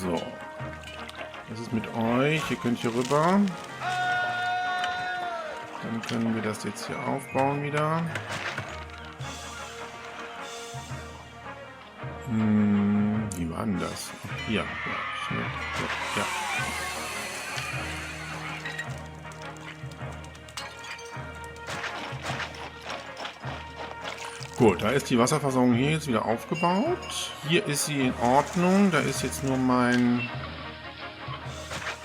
So. Was ist mit euch? Ihr könnt hier rüber. Dann können wir das jetzt hier aufbauen wieder. Wie war denn das? Hier, ja. Ja. Gut, da ist die Wasserversorgung hier jetzt wieder aufgebaut. Hier ist sie in Ordnung. Da ist jetzt nur mein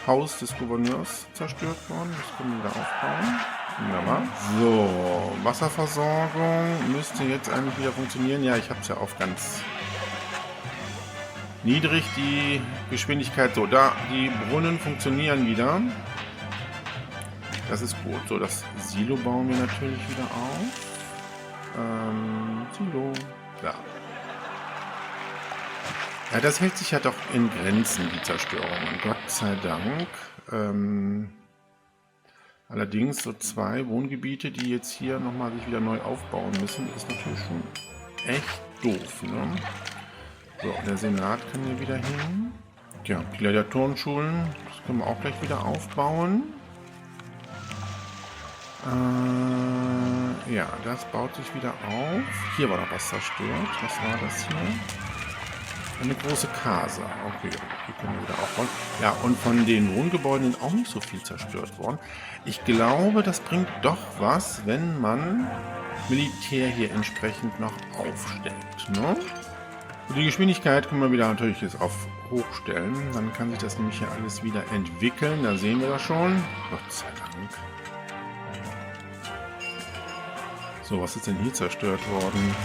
Haus des Gouverneurs zerstört worden. Das können wir wieder aufbauen. Wunderbar. So, Wasserversorgung müsste jetzt eigentlich wieder funktionieren. Ja, ich habe es ja auf ganz niedrig, die Geschwindigkeit. So, da, die Brunnen funktionieren wieder. Das ist gut. So, das Silo bauen wir natürlich wieder auf. Silo. Ja. Ja, das hält sich ja doch in Grenzen, die Zerstörung. Gott sei Dank. Allerdings so 2 Wohngebiete, die jetzt hier nochmal sich wieder neu aufbauen müssen, ist natürlich schon echt doof, ne? So, der Senat kann hier wieder hin. Ja, die Gladiatorenschulen, das können wir auch gleich wieder aufbauen. Ja, das baut sich wieder auf. Hier war noch was zerstört. Was war das hier? Eine große Casa. Okay, die können wir wieder aufbauen. Ja, und von den Wohngebäuden ist auch nicht so viel zerstört worden. Ich glaube, das bringt doch was, wenn man Militär hier entsprechend noch aufstellt, ne? Und die Geschwindigkeit können wir wieder natürlich jetzt auf hochstellen. Dann kann sich das nämlich hier alles wieder entwickeln. Da sehen wir das schon. Gott sei Dank. So, was ist denn hier zerstört worden?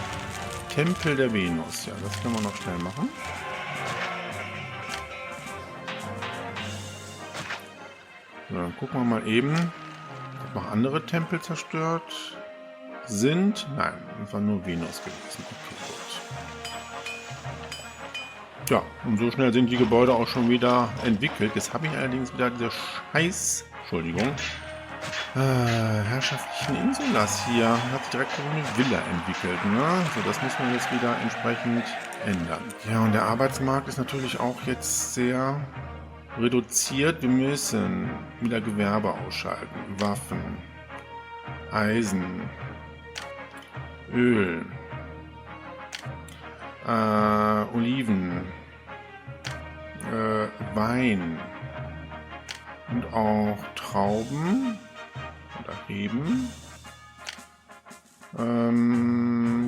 Tempel der Venus. Ja, das können wir noch schnell machen. So, dann gucken wir mal eben, ob noch andere Tempel zerstört sind. Nein, das war nur Venus gewesen. Okay, gut. Ja, und so schnell sind die Gebäude auch schon wieder entwickelt. Jetzt habe ich allerdings wieder diese Entschuldigung, herrschaftlichen Insulas hier. Hat sich direkt so eine Villa entwickelt. Ne? So, das muss man jetzt wieder entsprechend ändern. Ja, und der Arbeitsmarkt ist natürlich auch jetzt sehr reduziert. Wir müssen wieder Gewerbe ausschalten. Waffen, Eisen, Öl, Oliven, Wein und auch Trauben oder Reben.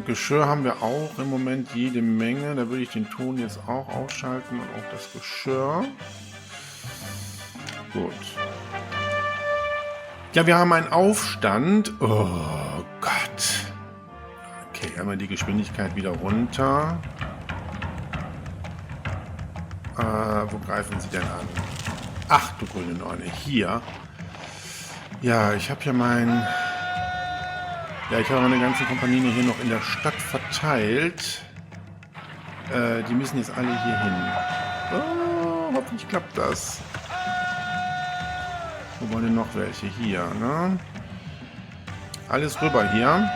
Geschirr haben wir auch im Moment jede Menge. Da würde ich den Ton jetzt auch ausschalten und auch das Geschirr. Gut. Ja, wir haben einen Aufstand. Oh Gott. Okay, haben wir die Geschwindigkeit wieder runter. Wo greifen sie denn an? Ach du grüne Neune, hier. Ja, ich habe ja ich habe meine ganzen Kompanien hier noch in der Stadt verteilt. Die müssen jetzt alle hier hin. Oh, hoffentlich klappt das. Wo waren denn noch welche? Hier, ne? Alles rüber hier.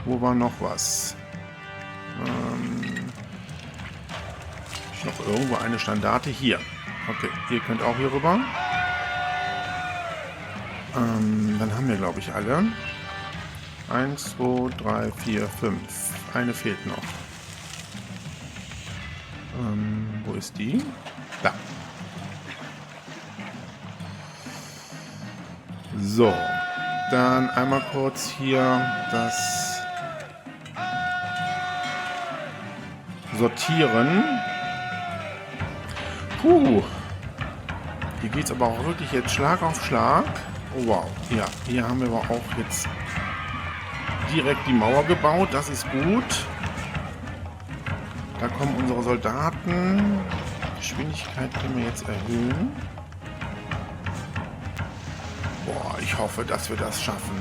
Wo war noch was? Ist noch irgendwo eine Standarte? Hier. Okay, ihr könnt auch hier rüber. Dann haben wir, glaube ich, alle. 1, 2, 3, 4, 5. Eine fehlt noch. Wo ist die? Da. So. Dann einmal kurz hier das Sortieren. Puh. Hier geht es aber auch wirklich jetzt Schlag auf Schlag. Oh wow. Ja, hier haben wir aber auch jetzt direkt die Mauer gebaut. Das ist gut. Da kommen unsere Soldaten. Geschwindigkeit können wir jetzt erhöhen. Boah, ich hoffe, dass wir das schaffen.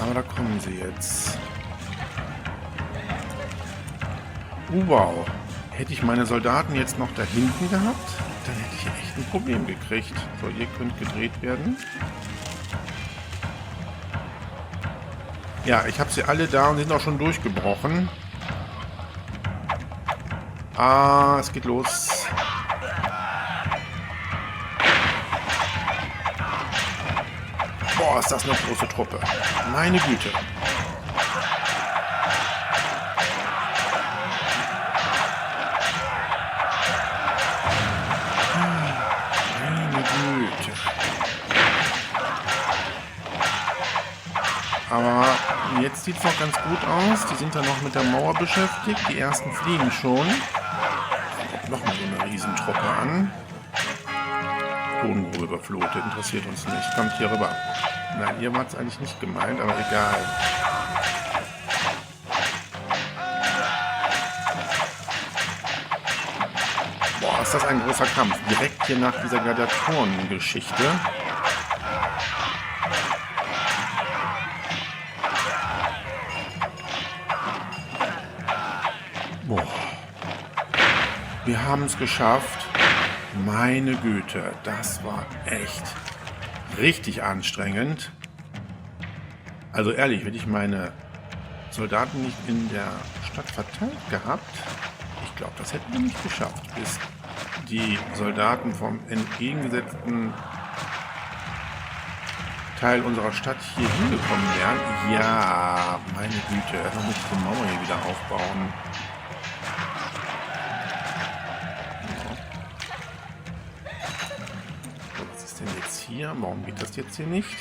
Aber da kommen sie jetzt. Wow. Hätte ich meine Soldaten jetzt noch da hinten gehabt, dann hätte ich echt ein Problem gekriegt. So, ihr könnt gedreht werden. Ja, ich habe sie alle da und sind auch schon durchgebrochen. Ah, es geht los. Boah, ist das eine große Truppe. Meine Güte. Meine Güte. Aber jetzt sieht es noch ganz gut aus. Die sind da noch mit der Mauer beschäftigt. Die ersten fliegen schon. Nochmal so eine Riesentruppe an. Tongrube überflutet, interessiert uns nicht. Kommt hier rüber. Nein, ihr wart es eigentlich nicht gemeint, aber egal. Boah, ist das ein großer Kampf. Direkt hier nach dieser Gladiatoren-Geschichte. Boah. Wir haben es geschafft. Meine Güte, das war echt richtig anstrengend. Also ehrlich, hätte ich meine Soldaten nicht in der Stadt verteilt gehabt, ich glaube, das hätten wir nicht geschafft, bis die Soldaten vom entgegengesetzten Teil unserer Stadt hier hingekommen wären. Ja, meine Güte, erstmal muss ich die Mauer hier wieder aufbauen. Was ist denn jetzt hier? Warum geht das jetzt hier nicht?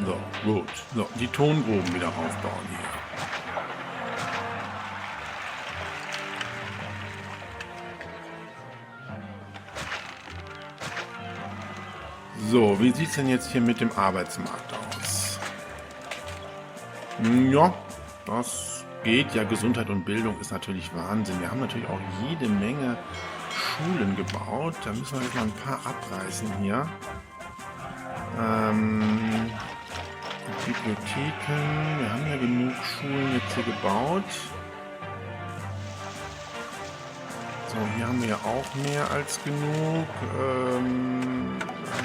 So, gut. So, die Tongruben wieder aufbauen hier. So, wie sieht es denn jetzt hier mit dem Arbeitsmarkt aus? Ja, das geht. Ja, Gesundheit und Bildung ist natürlich Wahnsinn. Wir haben natürlich auch jede Menge Schulen gebaut. Da müssen wir jetzt mal ein paar abreißen hier. Bibliotheken. Wir haben ja genug Schulen jetzt hier gebaut. So, hier haben wir ja auch mehr als genug. Dann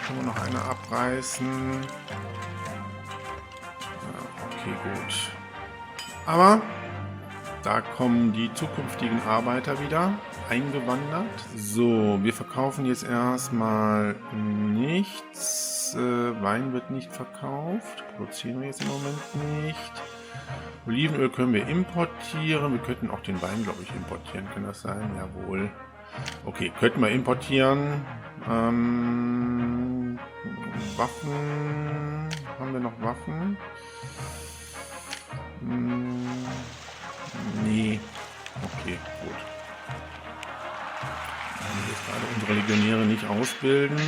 können wir noch eine abreißen. Ja, okay, gut. Aber da kommen die zukünftigen Arbeiter wieder eingewandert. So, wir verkaufen jetzt erstmal nichts. Wein wird nicht verkauft. Produzieren wir jetzt im Moment nicht. Olivenöl können wir importieren. Wir könnten auch den Wein, glaube ich, importieren. Kann das sein? Jawohl. Okay, könnten wir importieren. Waffen. Haben wir noch Waffen? Nee. Okay, gut. Wir jetzt gerade unsere Legionäre nicht ausbilden.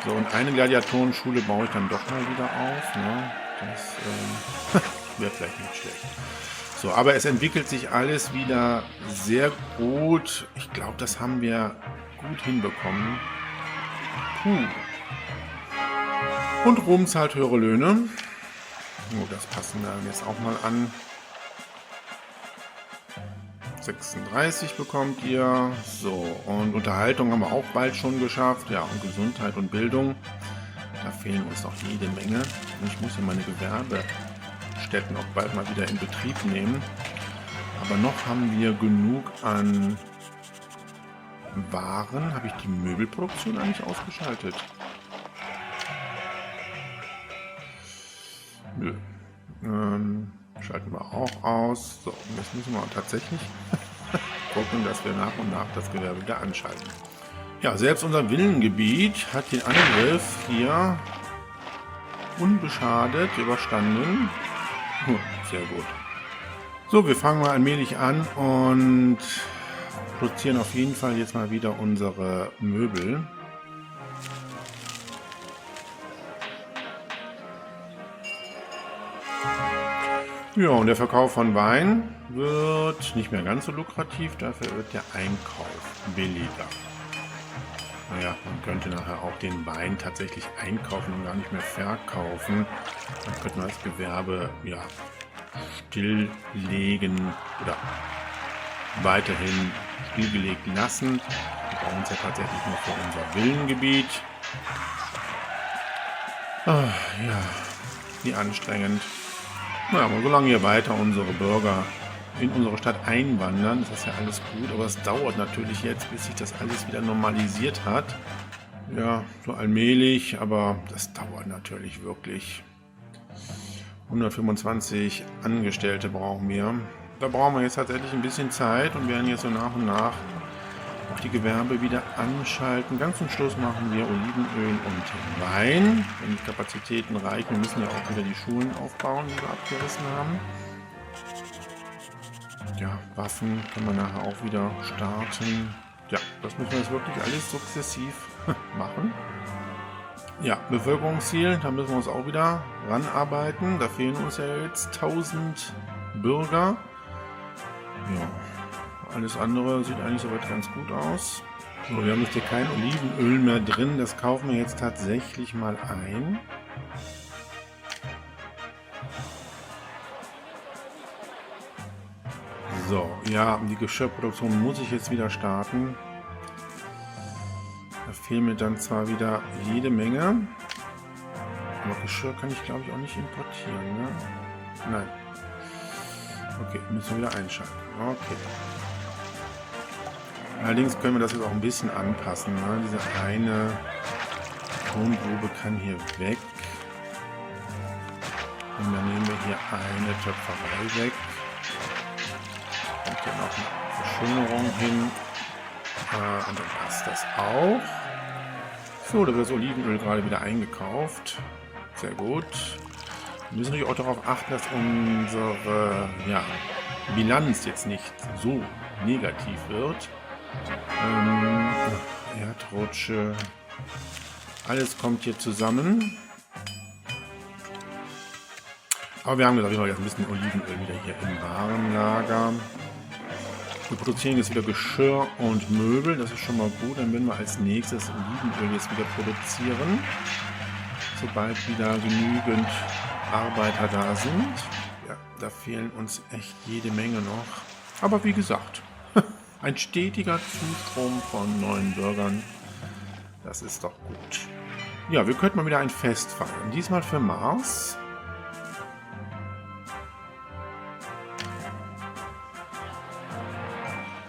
So, und eine Gladiatorenschule baue ich dann doch mal wieder auf. Ne? Das wäre vielleicht nicht schlecht. So, aber es entwickelt sich alles wieder sehr gut. Ich glaube, das haben wir gut hinbekommen. Puh. Und Rom zahlt höhere Löhne. Oh, das passen wir jetzt auch mal an. 36 bekommt ihr. So, und Unterhaltung haben wir auch bald schon geschafft. Ja, und Gesundheit und Bildung. Da fehlen uns noch jede Menge. Und ich muss ja meine Gewerbestätten auch bald mal wieder in Betrieb nehmen. Aber noch haben wir genug an Waren. Habe ich die Möbelproduktion eigentlich ausgeschaltet? Nö. Schalten wir auch aus. So, jetzt müssen wir tatsächlich gucken, dass wir nach und nach das Gewerbe wieder anschalten. Ja, selbst unser Villengebiet hat den Angriff hier unbeschadet überstanden. Sehr gut. So, wir fangen mal allmählich an und produzieren auf jeden Fall jetzt mal wieder unsere Möbel. Ja, und der Verkauf von Wein wird nicht mehr ganz so lukrativ, dafür wird der Einkauf billiger. Naja, man könnte nachher auch den Wein tatsächlich einkaufen und gar nicht mehr verkaufen. Dann könnte man das Gewerbe ja stilllegen oder weiterhin stillgelegt lassen. Wir brauchen es ja tatsächlich nur für unser Villengebiet. Ja, wie anstrengend. Na, aber solange hier weiter unsere Bürger in unsere Stadt einwandern, ist das ja alles gut. Aber es dauert natürlich jetzt, bis sich das alles wieder normalisiert hat. Ja, so allmählich, aber das dauert natürlich wirklich. 125 Angestellte brauchen wir. Da brauchen wir jetzt tatsächlich ein bisschen Zeit und werden jetzt so nach und nach auch die Gewerbe wieder anschalten. Ganz zum Schluss machen wir Olivenöl und Wein. Wenn die Kapazitäten reichen, müssen wir auch wieder die Schulen aufbauen, die wir abgerissen haben. Ja, Waffen können wir nachher auch wieder starten. Ja, das müssen wir jetzt wirklich alles sukzessiv machen. Ja, Bevölkerungsziel, da müssen wir uns auch wieder ranarbeiten. Da fehlen uns ja jetzt 1000 Bürger. Ja. Alles andere sieht eigentlich soweit ganz gut aus. So, wir haben jetzt hier kein Olivenöl mehr drin. Das kaufen wir jetzt tatsächlich mal ein. So, ja, die Geschirrproduktion muss ich jetzt wieder starten. Da fehlen mir dann zwar wieder jede Menge. Aber Geschirr kann ich, glaube ich, auch nicht importieren, ne? Nein. Okay, müssen wir wieder einschalten. Okay. Allerdings können wir das jetzt auch ein bisschen anpassen. Ne? Diese eine Tongrube kann hier weg. Und dann nehmen wir hier eine Töpferei weg. Kommt hier noch eine Verschönerung hin. Und dann passt das auch. So, da wird das Olivenöl gerade wieder eingekauft. Sehr gut. Wir müssen natürlich auch darauf achten, dass unsere Bilanz jetzt nicht so negativ wird. Erdrutsche. Alles kommt hier zusammen. Aber wir haben gesagt, wir haben jetzt ein bisschen Olivenöl wieder hier im Warenlager. Wir produzieren jetzt wieder Geschirr und Möbel. Das ist schon mal gut. Dann werden wir als nächstes Olivenöl jetzt wieder produzieren. Sobald wieder genügend Arbeiter da sind. Ja, da fehlen uns echt jede Menge noch. Aber wie gesagt, ein stetiger Zustrom von neuen Bürgern. Das ist doch gut. Ja, wir könnten mal wieder ein Fest feiern. Diesmal für Mars.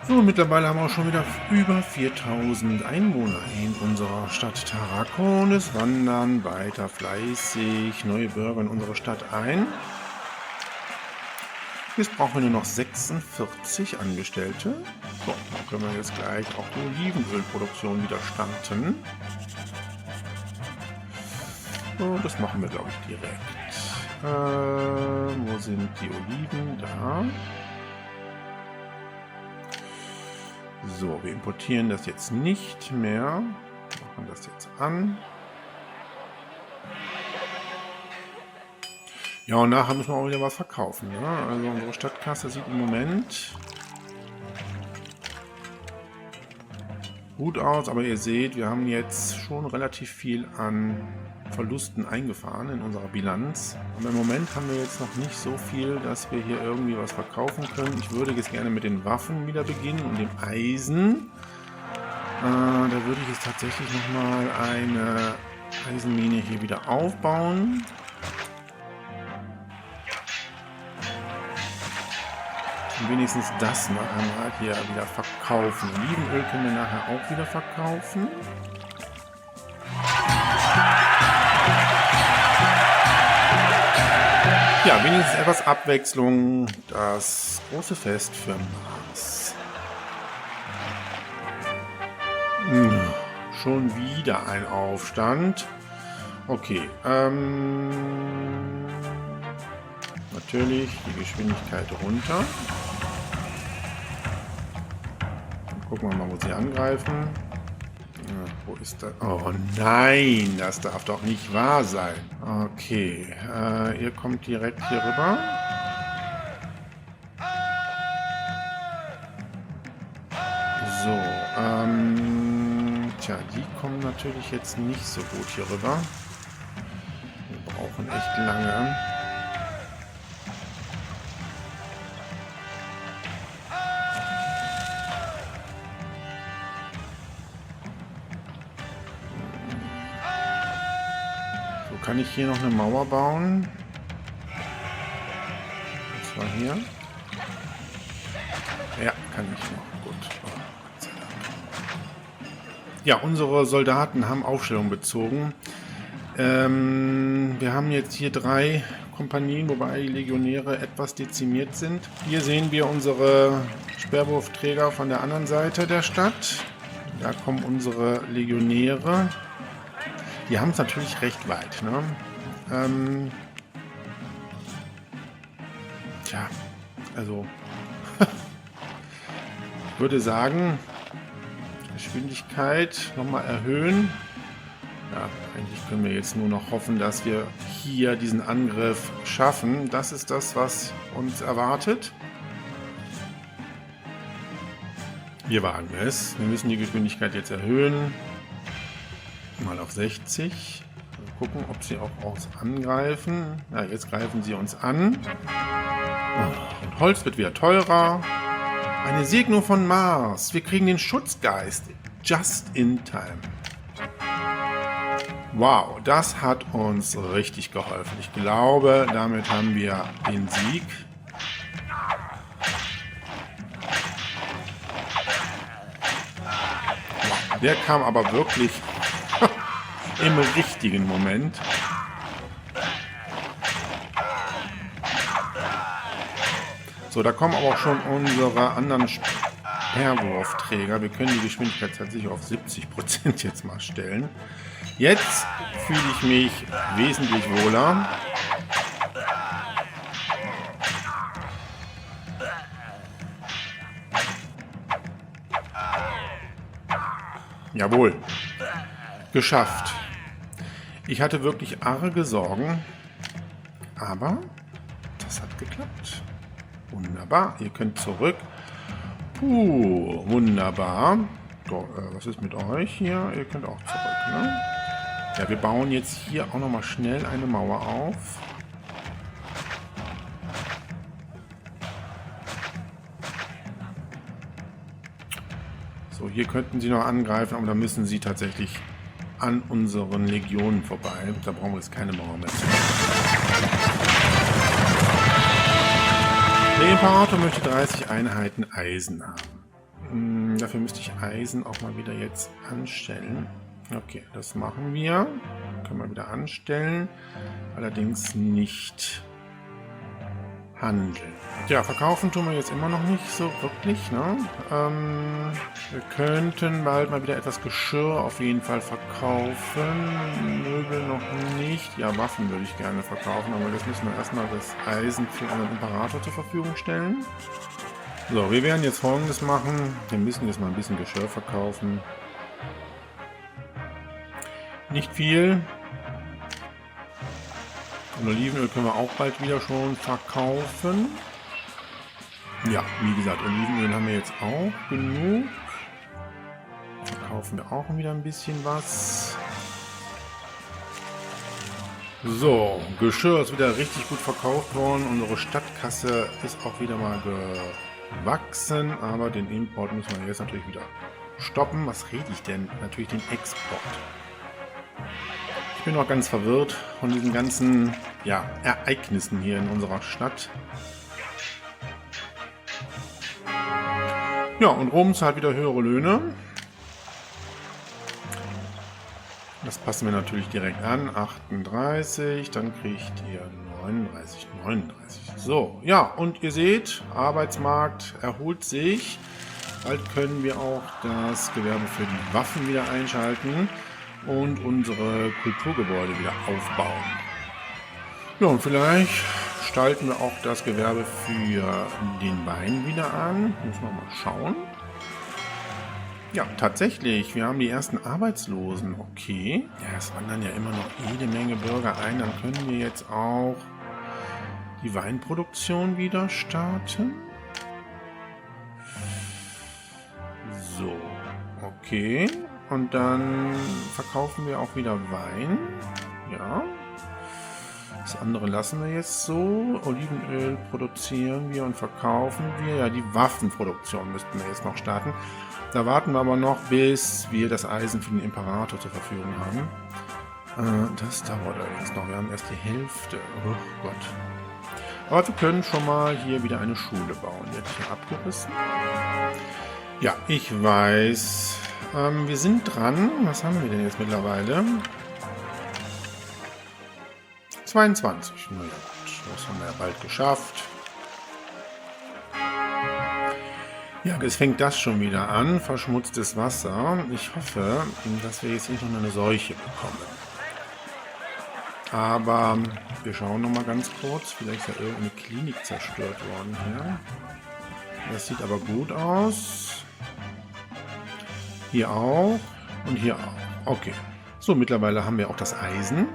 So, mittlerweile haben wir auch schon wieder über 4000 Einwohner in unserer Stadt Tarraco und es wandern weiter fleißig neue Bürger in unsere Stadt ein. Jetzt brauchen wir nur noch 46 Angestellte. So, dann können wir jetzt gleich auch die Olivenölproduktion wieder starten. So, das machen wir, glaube ich, direkt. Wo sind die Oliven? Da. So, wir importieren das jetzt nicht mehr. Machen das jetzt an. Ja, und nachher müssen wir auch wieder was verkaufen. Ja? Also unsere Stadtkasse sieht im Moment gut aus, aber ihr seht, wir haben jetzt schon relativ viel an Verlusten eingefahren in unserer Bilanz. Aber im Moment haben wir jetzt noch nicht so viel, dass wir hier irgendwie was verkaufen können. Ich würde jetzt gerne mit den Waffen wieder beginnen und dem Eisen. Da würde ich jetzt tatsächlich nochmal eine Eisenmine hier wieder aufbauen. Und wenigstens das nachher mal hier wieder verkaufen. Olivenöl können wir nachher auch wieder verkaufen. Ja, wenigstens etwas Abwechslung. Das große Fest für Mars. Schon wieder ein Aufstand. Okay, natürlich die Geschwindigkeit runter. Dann gucken wir mal, wo sie angreifen. Ja, wo ist das? Oh nein, das darf doch nicht wahr sein. Okay, ihr kommt direkt hier rüber. So, tja, die kommen natürlich jetzt nicht so gut hier rüber. Wir brauchen echt lange. Kann ich hier noch eine Mauer bauen? Und zwar hier. Ja, kann ich noch. Gut. Oh, Gott sei Dank. Ja, unsere Soldaten haben Aufstellung bezogen. Wir haben jetzt hier 3 Kompanien, wobei die Legionäre etwas dezimiert sind. Hier sehen wir unsere Sperrwurfträger von der anderen Seite der Stadt. Da kommen unsere Legionäre. Die haben es natürlich recht weit, ne? Tja, also ich würde sagen, Geschwindigkeit nochmal erhöhen. Ja, eigentlich können wir jetzt nur noch hoffen, dass wir hier diesen Angriff schaffen. Das ist das, was uns erwartet. Wir wagen es. Wir müssen die Geschwindigkeit jetzt erhöhen. Mal auf 60. Gucken, ob sie auch uns angreifen. Ja, jetzt greifen sie uns an. Und Holz wird wieder teurer. Eine Segnung von Mars. Wir kriegen den Schutzgeist. Just in time. Wow, das hat uns richtig geholfen. Ich glaube, damit haben wir den Sieg. Der kam aber wirklich im richtigen Moment. So, da kommen aber auch schon unsere anderen Sperrwurfträger. Wir können die Geschwindigkeit tatsächlich auf 70% jetzt mal stellen. Jetzt fühle ich mich wesentlich wohler. Jawohl. Geschafft. Ich hatte wirklich arge Sorgen, aber geklappt. Wunderbar, ihr könnt zurück. Wunderbar. So, was ist mit euch hier? Ihr könnt auch zurück, ne? Ja, wir bauen jetzt hier auch nochmal schnell eine Mauer auf. So, hier könnten sie noch angreifen, aber da müssen sie tatsächlich an unseren Legionen vorbei. Da brauchen wir jetzt keine Mauer mehr zu machen. Der Imperator möchte 30 Einheiten Eisen haben. Dafür müsste ich Eisen auch mal wieder jetzt anstellen. Okay, das machen wir. Können wir wieder anstellen. Allerdings nicht handeln. Ja, verkaufen tun wir jetzt immer noch nicht so wirklich, ne? Wir könnten bald mal wieder etwas Geschirr auf jeden Fall verkaufen. Möbel noch nicht. Ja, Waffen würde ich gerne verkaufen, aber das müssen wir erstmal das Eisen für unseren Imperator zur Verfügung stellen. So, wir werden jetzt Folgendes machen. Wir müssen jetzt mal ein bisschen Geschirr verkaufen. Nicht viel. Und Olivenöl können wir auch bald wieder schon verkaufen. Ja, wie gesagt, Olivenöl haben wir jetzt auch genug. Verkaufen wir auch wieder ein bisschen was. So, Geschirr ist wieder richtig gut verkauft worden. Unsere Stadtkasse ist auch wieder mal gewachsen. Aber den Import müssen wir jetzt natürlich wieder stoppen. Was rede ich denn? Natürlich den Export. Ich bin noch ganz verwirrt von diesen ganzen Ereignissen hier in unserer Stadt. Ja, und Rom zahlt wieder höhere Löhne. Das passen wir natürlich direkt an. 38, dann kriegt ihr 39, 39. So, ja, und ihr seht, Arbeitsmarkt erholt sich. Bald können wir auch das Gewerbe für die Waffen wieder einschalten und unsere Kulturgebäude wieder aufbauen. Ja, und vielleicht gestalten wir auch das Gewerbe für den Wein wieder an. Müssen wir mal schauen. Ja, tatsächlich, wir haben die ersten Arbeitslosen. Okay. Ja, es wandern ja immer noch jede Menge Bürger ein. Dann können wir jetzt auch die Weinproduktion wieder starten. So, okay. Und dann verkaufen wir auch wieder Wein. Ja. Das andere lassen wir jetzt so. Olivenöl produzieren wir und verkaufen wir. Ja, die Waffenproduktion müssten wir jetzt noch starten. Da warten wir aber noch, bis wir das Eisen für den Imperator zur Verfügung haben. Das dauert allerdings noch. Wir haben erst die Hälfte. Oh Gott. Aber wir können schon mal hier wieder eine Schule bauen. Die hat hier abgerissen. Ja, ich weiß. Wir sind dran. Was haben wir denn jetzt mittlerweile? 22. Na ja, gut. Das haben wir ja bald geschafft. Ja, es fängt das schon wieder an. Verschmutztes Wasser. Ich hoffe, dass wir jetzt nicht noch eine Seuche bekommen. Aber wir schauen noch mal ganz kurz. Vielleicht ist ja irgendeine Klinik zerstört worden hier. Das sieht aber gut aus. Hier auch und hier auch. Okay. So, mittlerweile haben wir auch das Eisen.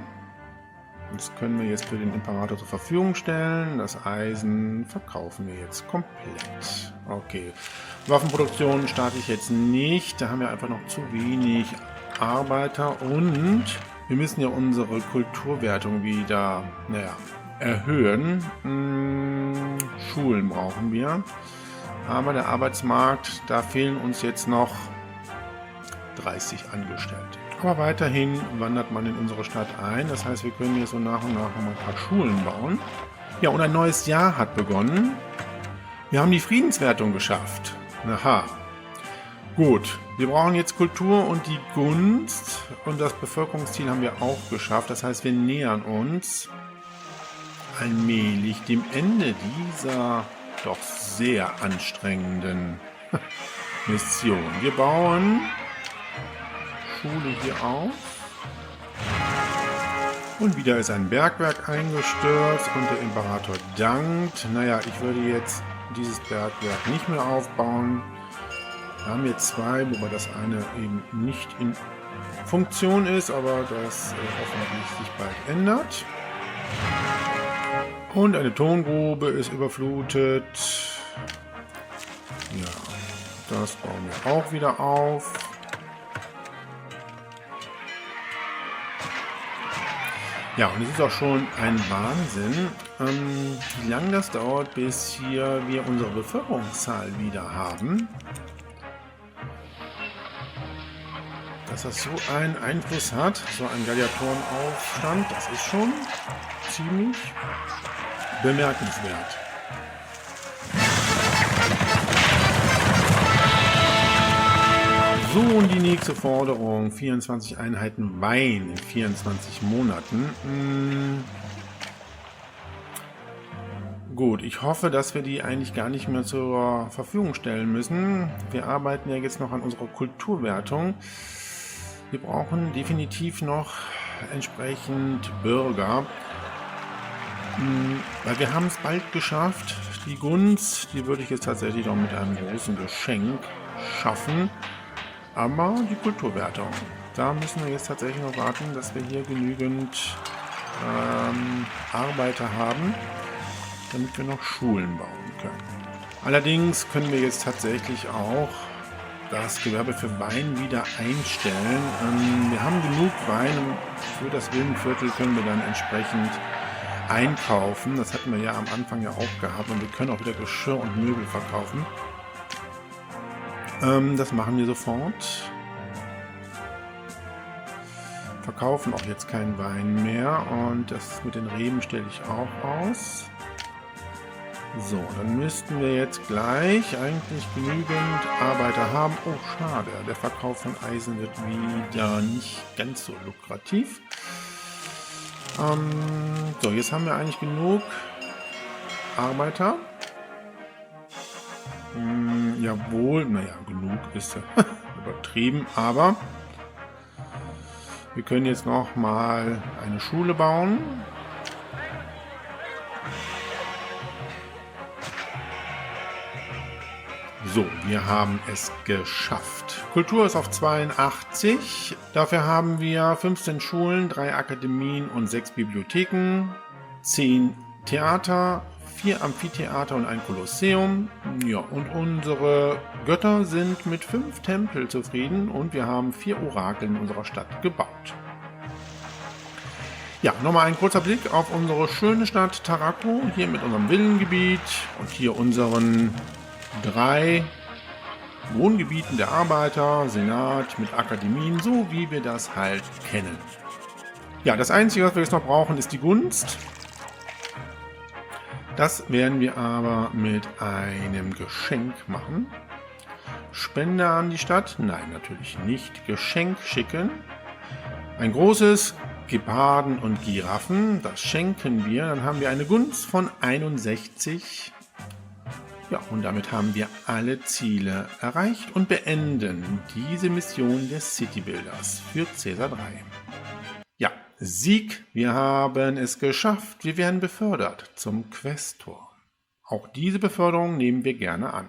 Das können wir jetzt für den Imperator zur Verfügung stellen. Das Eisen verkaufen wir jetzt komplett. Okay. Waffenproduktion starte ich jetzt nicht. Da haben wir einfach noch zu wenig Arbeiter. Und wir müssen ja unsere Kulturwertung wieder erhöhen. Schulen brauchen wir. Aber der Arbeitsmarkt, da fehlen uns jetzt noch 30 Angestellte. Aber weiterhin wandert man in unsere Stadt ein. Das heißt, wir können hier so nach und nach noch mal ein paar Schulen bauen. Ja, und ein neues Jahr hat begonnen. Wir haben die Friedenswertung geschafft. Aha. Gut, wir brauchen jetzt Kultur und die Gunst. Und das Bevölkerungsziel haben wir auch geschafft. Das heißt, wir nähern uns allmählich dem Ende dieser doch sehr anstrengenden Mission. Wir bauen Schule hier auf. Und wieder ist ein Bergwerk eingestürzt und der Imperator dankt. Naja, ich würde jetzt dieses Bergwerk nicht mehr aufbauen. Wir haben jetzt zwei, wobei das eine eben nicht in Funktion ist, aber das hoffentlich sich bald ändert. Und eine Tongrube ist überflutet. Ja, das bauen wir auch wieder auf. Ja, und es ist auch schon ein Wahnsinn, wie lange das dauert, bis hier wir unsere Bevölkerungszahl wieder haben. Dass das so einen Einfluss hat, so ein Gladiatorenaufstand, das ist schon ziemlich bemerkenswert. So, und die nächste Forderung, 24 Einheiten Wein in 24 Monaten. Gut, ich hoffe, dass wir die eigentlich gar nicht mehr zur Verfügung stellen müssen. Wir arbeiten ja jetzt noch an unserer Kulturwertung. Wir brauchen definitiv noch entsprechend Bürger. Weil wir haben es bald geschafft. Die Gunst, die würde ich jetzt tatsächlich noch mit einem großen Geschenk schaffen. Aber die Kulturwertung, da müssen wir jetzt tatsächlich noch warten, dass wir hier genügend Arbeiter haben, damit wir noch Schulen bauen können. Allerdings können wir jetzt tatsächlich auch das Gewerbe für Wein wieder einstellen. Wir haben genug Wein für das Wildenviertel, können wir dann entsprechend einkaufen. Das hatten wir ja am Anfang ja auch gehabt und wir können auch wieder Geschirr und Möbel verkaufen. Das machen wir sofort. Verkaufen auch jetzt keinen Wein mehr und das mit den Reben stelle ich auch aus. So, dann müssten wir jetzt gleich eigentlich genügend Arbeiter haben. Oh, schade, der Verkauf von Eisen wird wieder nicht ganz so lukrativ. So, jetzt haben wir eigentlich genug Arbeiter. Jawohl, naja, genug ist übertrieben, aber wir können jetzt noch mal eine Schule bauen. So, wir haben es geschafft. Kultur ist auf 82. Dafür haben wir 15 Schulen, 3 Akademien und 6 Bibliotheken, 10 Theater, 4 Amphitheater und ein Kolosseum. Ja, und unsere Götter sind mit 5 Tempeln zufrieden und wir haben 4 Orakel in unserer Stadt gebaut. Ja, nochmal ein kurzer Blick auf unsere schöne Stadt Tarraco, hier mit unserem Villengebiet und hier unseren 3 Wohngebieten der Arbeiter, Senat mit Akademien, so wie wir das halt kennen. Ja, das Einzige, was wir jetzt noch brauchen, ist die Gunst. Das werden wir aber mit einem Geschenk machen. Spende an die Stadt? Nein, natürlich nicht. Geschenk schicken. Ein großes Geparden und Giraffen, das schenken wir. Dann haben wir eine Gunst von 61. Ja, und damit haben wir alle Ziele erreicht und beenden diese Mission des City Builders für Caesar 3. Ja, Sieg, wir haben es geschafft, wir werden befördert zum Questor. Auch diese Beförderung nehmen wir gerne an.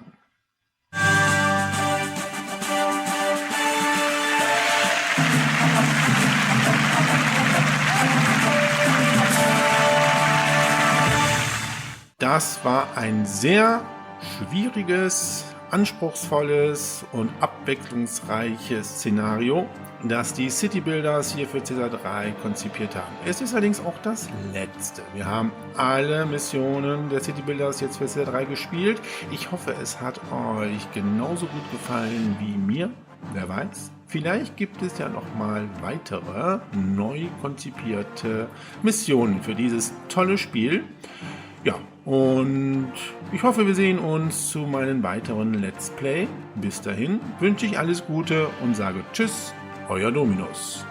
Das war ein sehr schwieriges, anspruchsvolles und abwechslungsreiches Szenario, das die City Builders hier für Caesar 3 konzipiert haben. Es ist allerdings auch das letzte. Wir haben alle Missionen der City Builders jetzt für Caesar 3 gespielt. Ich hoffe, es hat euch genauso gut gefallen wie mir. Wer weiß, vielleicht gibt es ja noch mal weitere neu konzipierte Missionen für dieses tolle Spiel. Ja, und ich hoffe, wir sehen uns zu meinen weiteren Let's Play. Bis dahin wünsche ich alles Gute und sage Tschüss, euer Dominus.